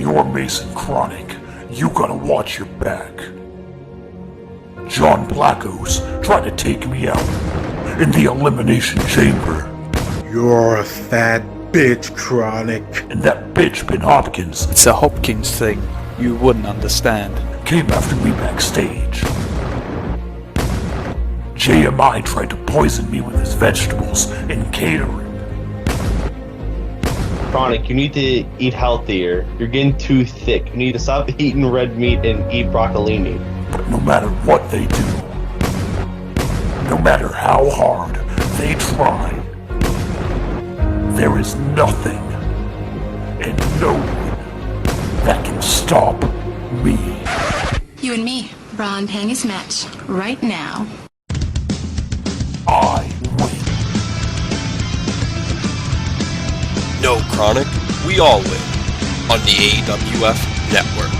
you're Mason Chronic, you gotta watch your back. John Blackos tried to take me out in the Elimination Chamber.
You're a fat bitch, Chronic.
And that bitch Ben Hopkins,
It's a Hopkins thing. You wouldn't understand.
came after me backstage. JMI tried to poison me with his vegetables and catering.
Chronic, you need to eat healthier. You're getting too thick. You need to stop eating red meat and eat broccolini.
But no matter what they do, no matter how hard they try, there is nothing and no one that can stop me.
You and me, bra and panties match right now.
I win.
No, Chronic, we all win on the AWF Network.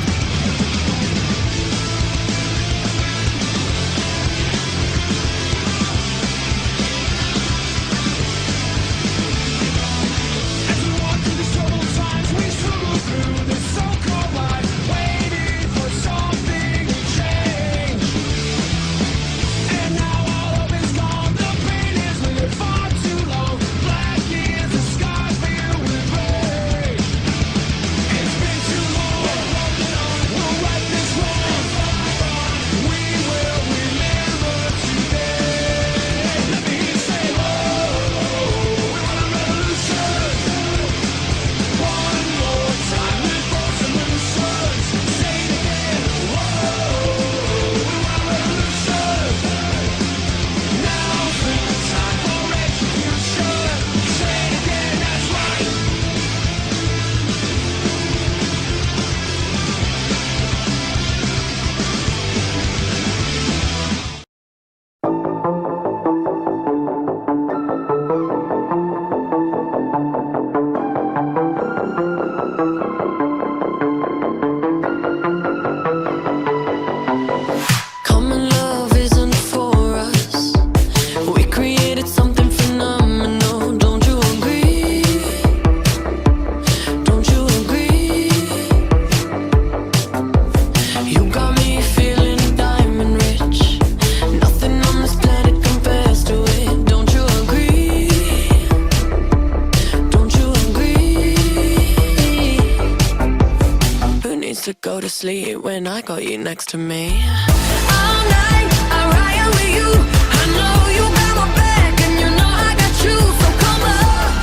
To go to sleep when I got you next to me.
All night, I ride with you. I know you got my back, and you know I got you. So come up,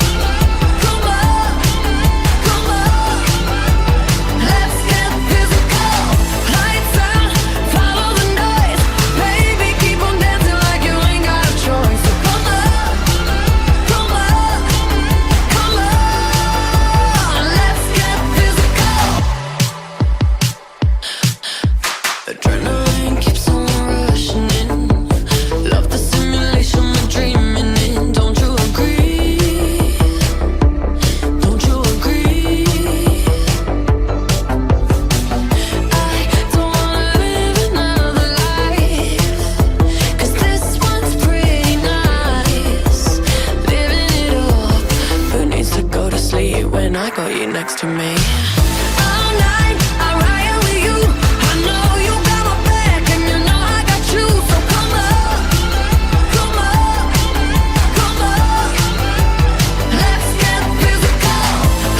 come up, come up. Let's get physical. Lights out, follow the noise. Baby, keep on dancing like you ain't got a choice. So come up, come up, come on. Let's get physical. Adrenaline keeps on rushing in. Love the simulation we're dreaming in. Don't you agree? Don't you agree? I don't wanna live another life, 'cause this one's pretty nice. Living it up. Who needs to go to sleep when I got you next to me? All night, I ride with you. I know you got my back, and you know I got you. So come up, come up, come up. Let's get physical.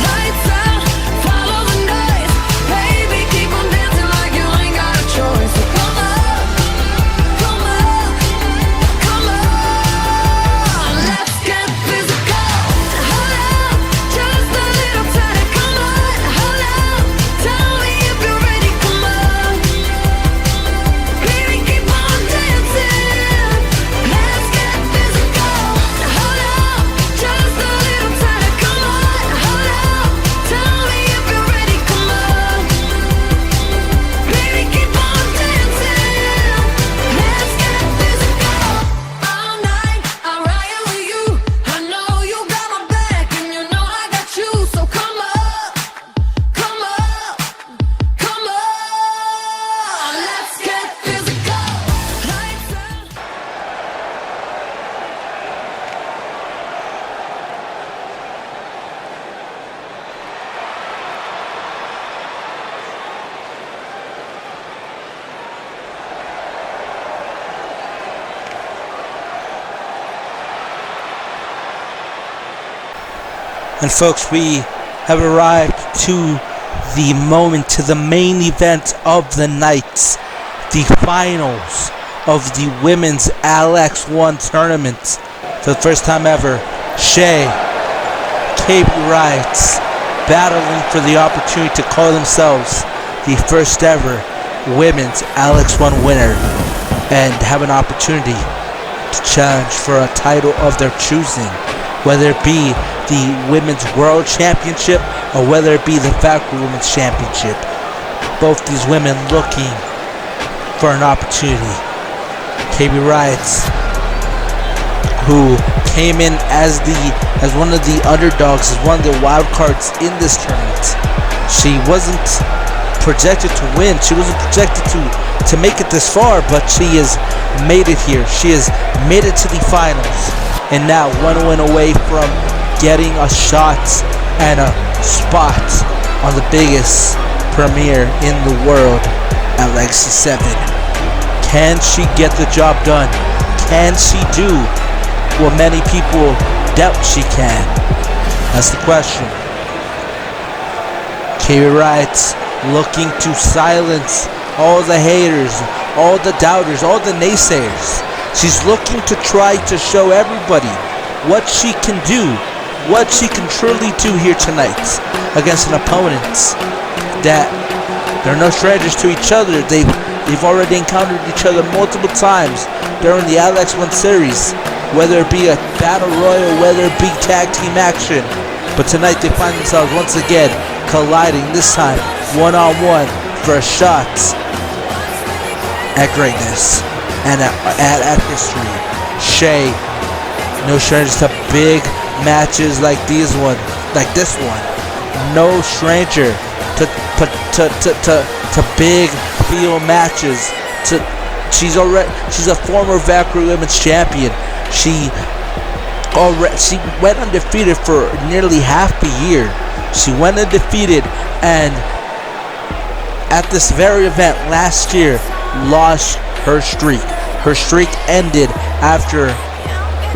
Lights out, follow the noise. Baby, keep on dancing like you ain't got a choice. So come up, come up, come on. Let's get physical. Hold up, just a little tighter. Come on, hold
And folks, we have arrived to the moment, to the main event of the night, the finals of the women's LX1 tournament. For the first time ever, Shay, Katie Wright, battling for the opportunity to call themselves the first ever women's LX1 winner and have an opportunity to challenge for a title of their choosing, whether it be the Women's World Championship or whether it be the Valkyrie Women's Championship. Both these women looking for an opportunity. Katie Wright, who came in as one of the underdogs, as one of the wild cards in this tournament. She wasn't projected to win. She wasn't projected to make it this far, but she has made it here. She has made it to the finals, and now one win away from getting a shot and a spot on the biggest premiere in the world at Legacy 7. Can she get the job done? Can she do what many people doubt she can? That's the question. Katie Wright looking to silence all the haters, all the doubters, all the naysayers. She's looking to try to show everybody what she can do, what she can truly do here tonight against an opponent that they're no strangers to each other. They've already encountered each other multiple times during the LX1 series, whether it be a battle royal, whether it be tag team action. But tonight they find themselves once again colliding, this time one-on-one for a shot at greatness and at history. Shay, no strangers to big matches like this one. No stranger to big field matches. She's a former Valkyrie Women's Champion. She went undefeated for nearly half a year. She went undefeated, and at this very event last year lost her streak. Her streak ended after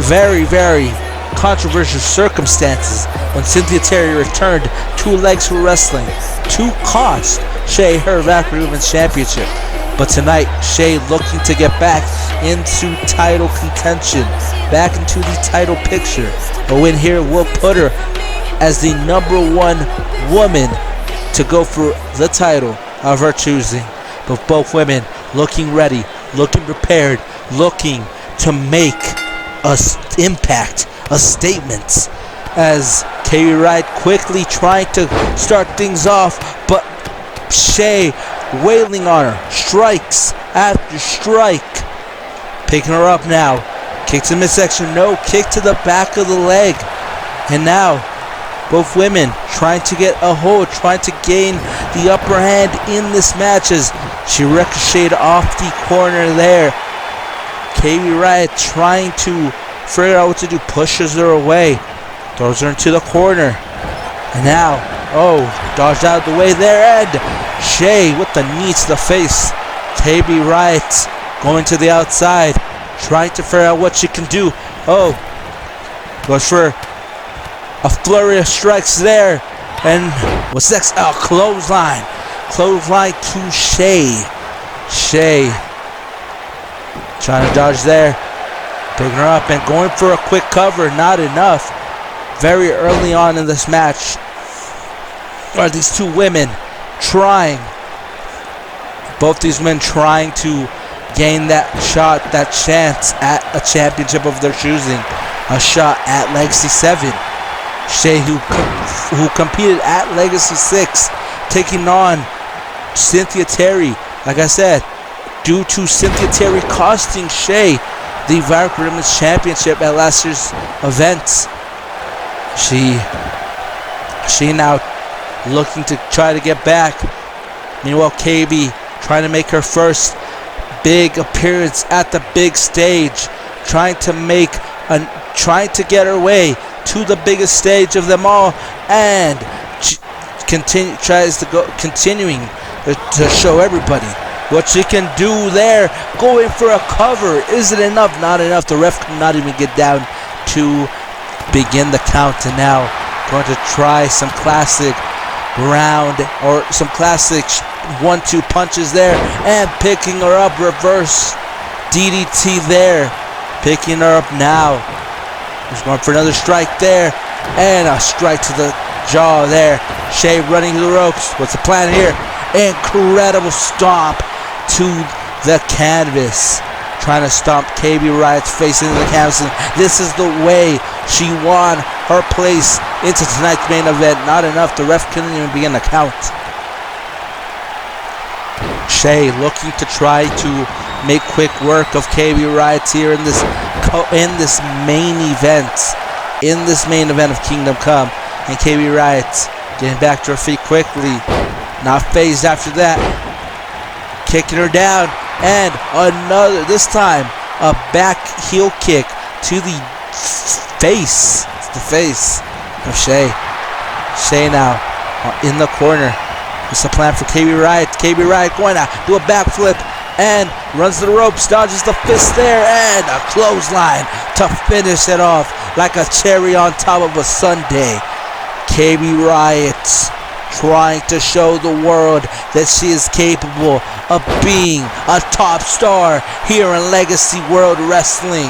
very, very controversial circumstances when Cynthia Terry returned 2 legs for wrestling to cost Shay her Valkyrie Women's Championship. But tonight, Shay looking to get back into title contention, back into the title picture. A win here will put her as the #1 woman to go for the title of her choosing. But both women looking ready, looking prepared, looking to make an impact, a statement, as Katie Wright quickly trying to start things off, but Shay wailing on her, strikes after strike. Picking her up now, kick to the midsection, no, kick to the back of the leg. And now both women trying to get a hold, trying to gain the upper hand in this match as she ricocheted off the corner there. Katie Wright trying to figure out what to do, pushes her away, throws her into the corner. And now, dodged out of the way there, and Shay with the knee to the face. Katie Wright going to the outside, trying to figure out what she can do. Goes for a flurry of strikes there. And what's next? Clothesline. Clothesline to Shay. Shay trying to dodge there. Picking her up and going for a quick cover. Not enough. Very early on in this match are these two women trying. Both these men trying to gain that shot, that chance at a championship of their choosing. A shot at Legacy 7. Shay, who competed at Legacy 6, taking on Cynthia Terry. Like I said, due to Cynthia Terry costing Shay the Valkyrie Women's Championship at last year's event, she now looking to try to get back. Meanwhile, KB trying to make her first big appearance at the big stage, trying to get her way to the biggest stage of them all, and continuing to show everybody what she can do there. Going for a cover. Is it enough? Not enough. The ref could not even get down to begin the count, and now going to try some classic ground or some classic 1-2 punches there, and picking her up, reverse DDT there, picking her up now. He's going for another strike there, and a strike to the jaw there. Shea running to the ropes. What's the plan here? Incredible stomp to the canvas, trying to stomp KB Riot's face into the canvas. And this is the way she won her place into tonight's main event. Not enough. The ref couldn't even begin to count. Shea looking to try to make quick work of KB Riot here in this main event. In this main event of Kingdom Come. And KB Riot getting back to her feet quickly. Not phased after that. Kicking her down. And another, this time, a back heel kick to the face. It's the face of Shea. Shea now in the corner. What's the plan for KB Riot? KB Riot going to do a backflip and runs to the ropes, dodges the fist there, and a clothesline to finish it off like a cherry on top of a sundae. KB Riot trying to show the world that she is capable of being a top star here in Legacy World Wrestling.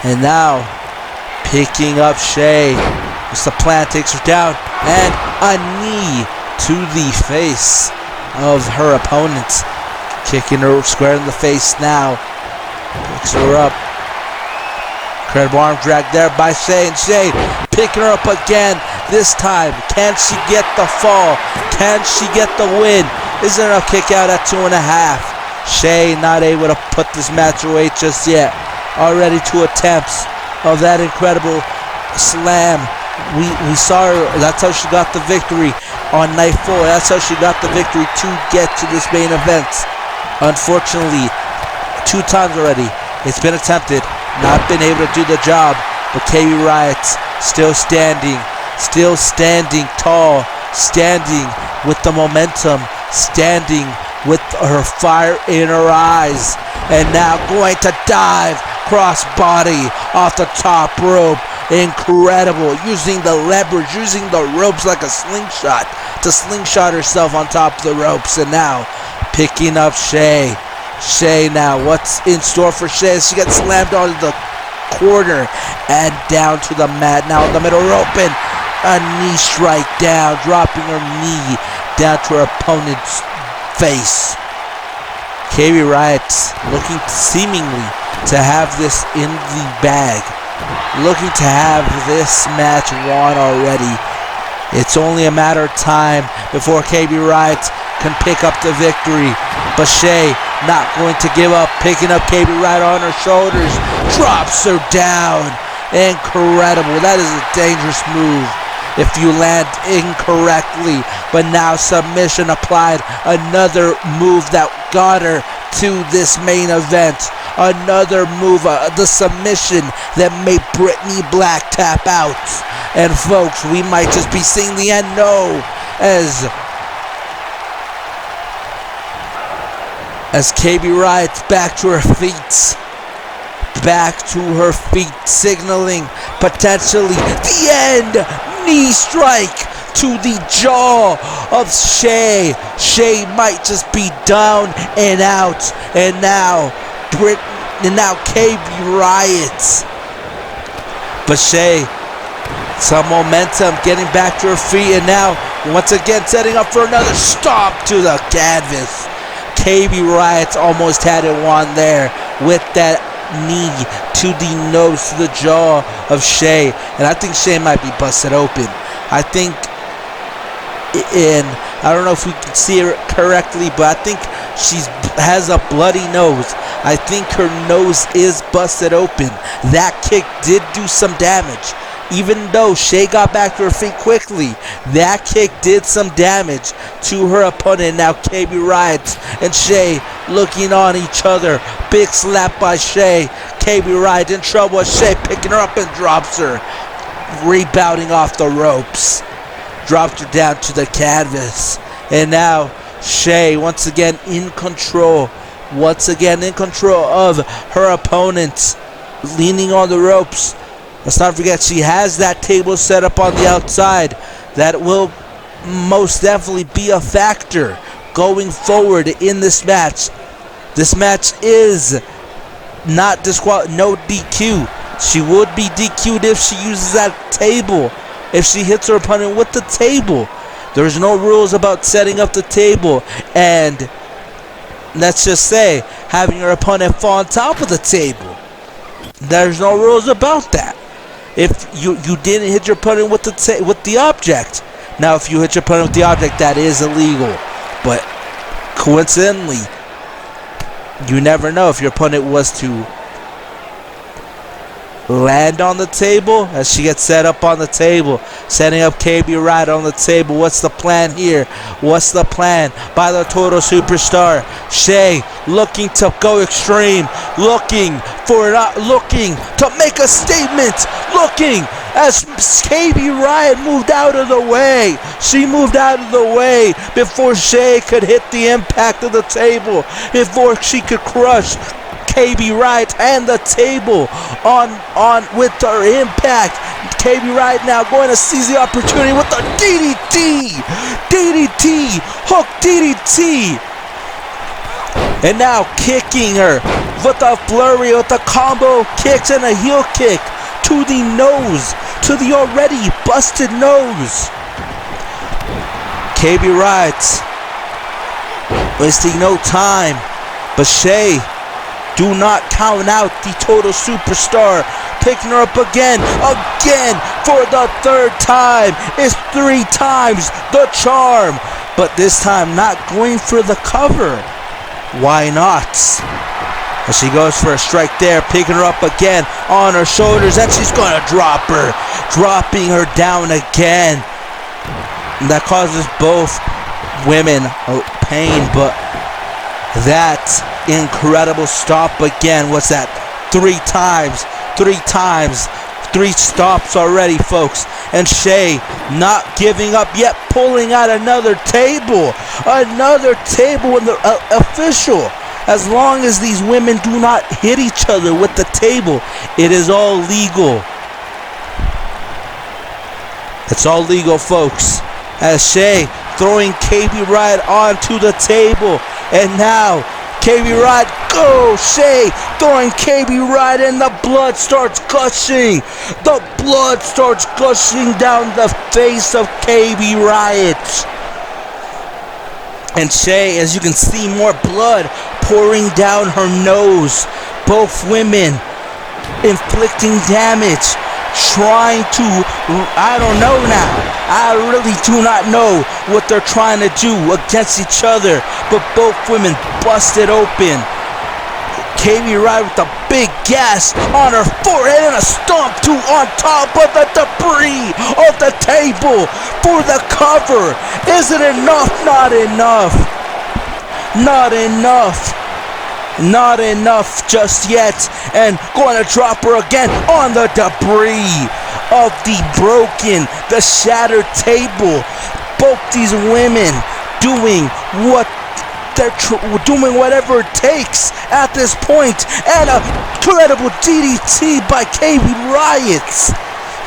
And now, picking up Shea. What's the plan? Takes her down, and a knee to the face of her opponent. Kicking her square in the face now. Picks her up. Incredible arm drag there by Shea, and Shea picking her up again. This time, can she get the fall? Can she get the win? Is there a kick out at 2.5? Shea not able to put this match away just yet. Already 2 attempts of that incredible slam. We saw her. That's how she got the victory on night 4. That's how she got the victory to get to this main event. Unfortunately, 2 times already it's been attempted, not been able to do the job. But KB Riot still standing tall, standing with the momentum, standing with her fire in her eyes, and now going to dive cross body off the top rope. Incredible, using the leverage, using the ropes like a slingshot to slingshot herself on top of the ropes. And now picking up Shea. Shea now, what's in store for Shea? She gets slammed onto the corner and down to the mat. Now in the middle rope, and a knee strike down, dropping her knee down to her opponent's face. KB Riot looking seemingly to have this in the bag, looking to have this match won already. It's only a matter of time before KB Riot can pick up the victory. But Shea not going to give up, picking up KB Riot on her shoulders, drops her down. Incredible. That is a dangerous move if you land incorrectly. But now submission applied. Another move that got her to this main event. Another move, the submission that made Brittany Black tap out. And folks, we might just be seeing the end. No, as KB Riot's back to her feet. Back to her feet, signaling potentially the end. Knee strike to the jaw of Shea. Shea might just be down and out. And now KB Riot. But Shea, some momentum, getting back to her feet, and now once again setting up for another stomp to the canvas. KB Riot almost had it won there with that knee to the nose, to the jaw of Shea. And I think Shea might be busted open. I think, I don't know if we can see her correctly, but I think she has a bloody nose. I think her nose is busted open. That kick did do some damage. Even though Shea got back to her feet quickly, that kick did some damage to her opponent. Now KB Riot and Shea looking on each other. Big slap by Shea. KB Riot in trouble as Shea picking her up and drops her. Rebounding off the ropes. Dropped her down to the canvas. And now Shea once again in control. once again in control of her opponent, leaning on the ropes. Let's not forget she has that table set up on the outside. That will most definitely be a factor going forward in this match. This match is not no DQ. She would be DQ'd if she uses that table, if she hits her opponent with the table. There's no rules about setting up the table and, let's just say, having your opponent fall on top of the table. There's no rules about that. If you didn't hit your opponent with the object. Now, if you hit your opponent with the object, that is illegal. But coincidentally, you never know if your opponent was to land on the table as she gets set up on the table, setting up KB Wright on the table. What's the plan here? What's the plan by the Total Superstar? Shay looking to go extreme, looking to make a statement, looking as KB Riot moved out of the way. She moved out of the way before Shay could hit the impact of the table, before she could crush KB Wright and the table on with her impact. KB Wright now going to seize the opportunity with the DDT, hook DDT, and now kicking her with a flurry, with the combo kicks and a heel kick to the nose, to the already busted nose. KB Wright wasting no time, but Shay, do not count out the Total Superstar. Picking her up again for the third time. It's 3 times the charm, but this time not going for the cover. Why not? As she goes for a strike there, picking her up again on her shoulders, and she's gonna drop her, dropping her down again. And that causes both women pain, but that incredible stop again. What's that? 3 times. 3 stops already, folks. And Shay not giving up yet, pulling out another table. Another table in the official. As long as these women do not hit each other with the table, it is all legal. It's all legal, folks. As Shay throwing KB Wright onto the table. And now KB Wright, go Shay, throwing KB Wright, and the blood starts gushing. The blood starts gushing down the face of KB Wright. And Shay, as you can see, more blood pouring down her nose. Both women inflicting damage, trying to, I don't know now. I really do not know what they're trying to do against each other, but both women busted open. KB Wright with a big gash on her forehead and a stomp on top of the debris of the table for the cover. Is it enough? Not enough. Not enough. Not enough just yet. And going to drop her again on the debris of the broken, the shattered table. Both these women doing what they're doing, whatever it takes at this point. And a incredible DDT by KB Riot.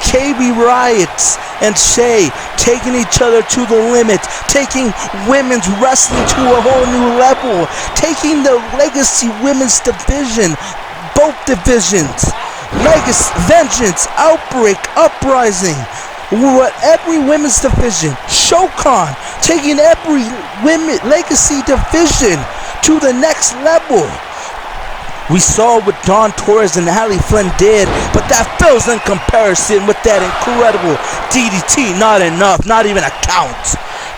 KB Riot and Shay taking each other to the limit, taking women's wrestling to a whole new level, taking the Legacy Women's Division, both divisions, Legacy, Vengeance, Outbreak, Uprising, every women's division, Shokan, taking every women Legacy division to the next level. We saw what Dawn Torres and Ali Flynn did, but that fails in comparison with that incredible DDT. Not enough, not even a count.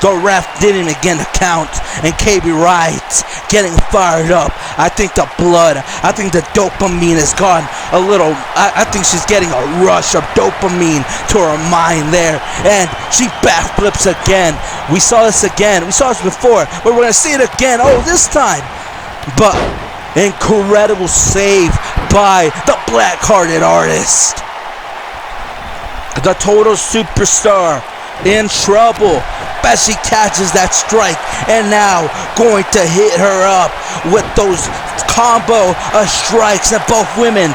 The ref didn't even get a count, and KB Wright getting fired up. I think the blood, I think the dopamine has gone a little, I think she's getting a rush of dopamine to her mind there, and she backflips again. We saw this again, we saw this before, but we're going to see it again, this time. But incredible save by the Black-Hearted Artist. The Total Superstar in trouble. as she catches that strike, and now going to hit her up with those combo of strikes, and both women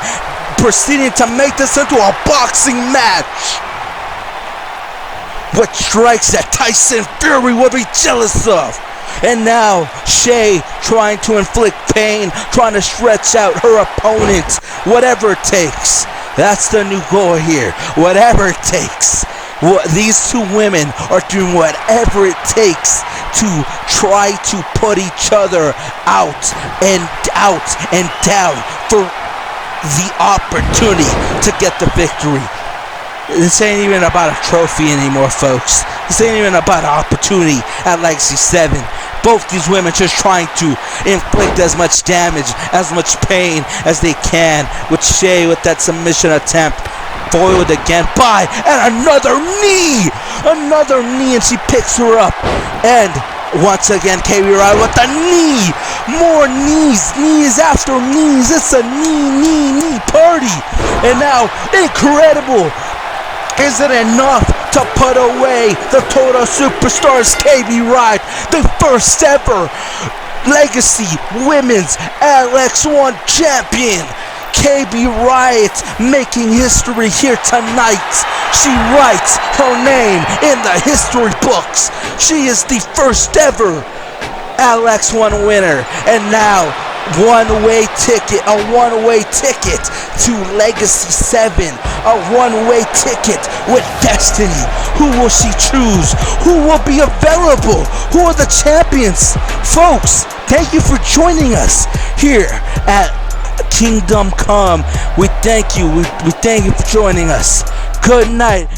proceeding to make this into a boxing match with strikes that Tyson Fury would be jealous of. And now Shay trying to inflict pain, trying to stretch out her opponent, whatever it takes. That's the new goal here. Whatever it takes. These two women are doing whatever it takes to try to put each other out and down for the opportunity to get the victory. This ain't even about a trophy anymore, folks. This ain't even about an opportunity at Legacy 7. Both these women just trying to inflict as much damage, as much pain as they can, with Shay with that submission attempt foiled again by, and another knee, and she picks her up, and once again KB Ride with the knee, more knees after knees. It's a knee party, and now incredible. Is it enough to put away the Total Superstars KB Ride, the first ever Legacy Women's LX1 champion? KB Riot making history here tonight. She writes her name in the history books. She is the first ever LX1 winner, and now a one-way ticket to Legacy 7, a one-way ticket with Destiny. Who will she choose? Who will be available? Who are the champions? Folks, thank you for joining us here at Kingdom Come. We thank you. We thank you for joining us. Good night.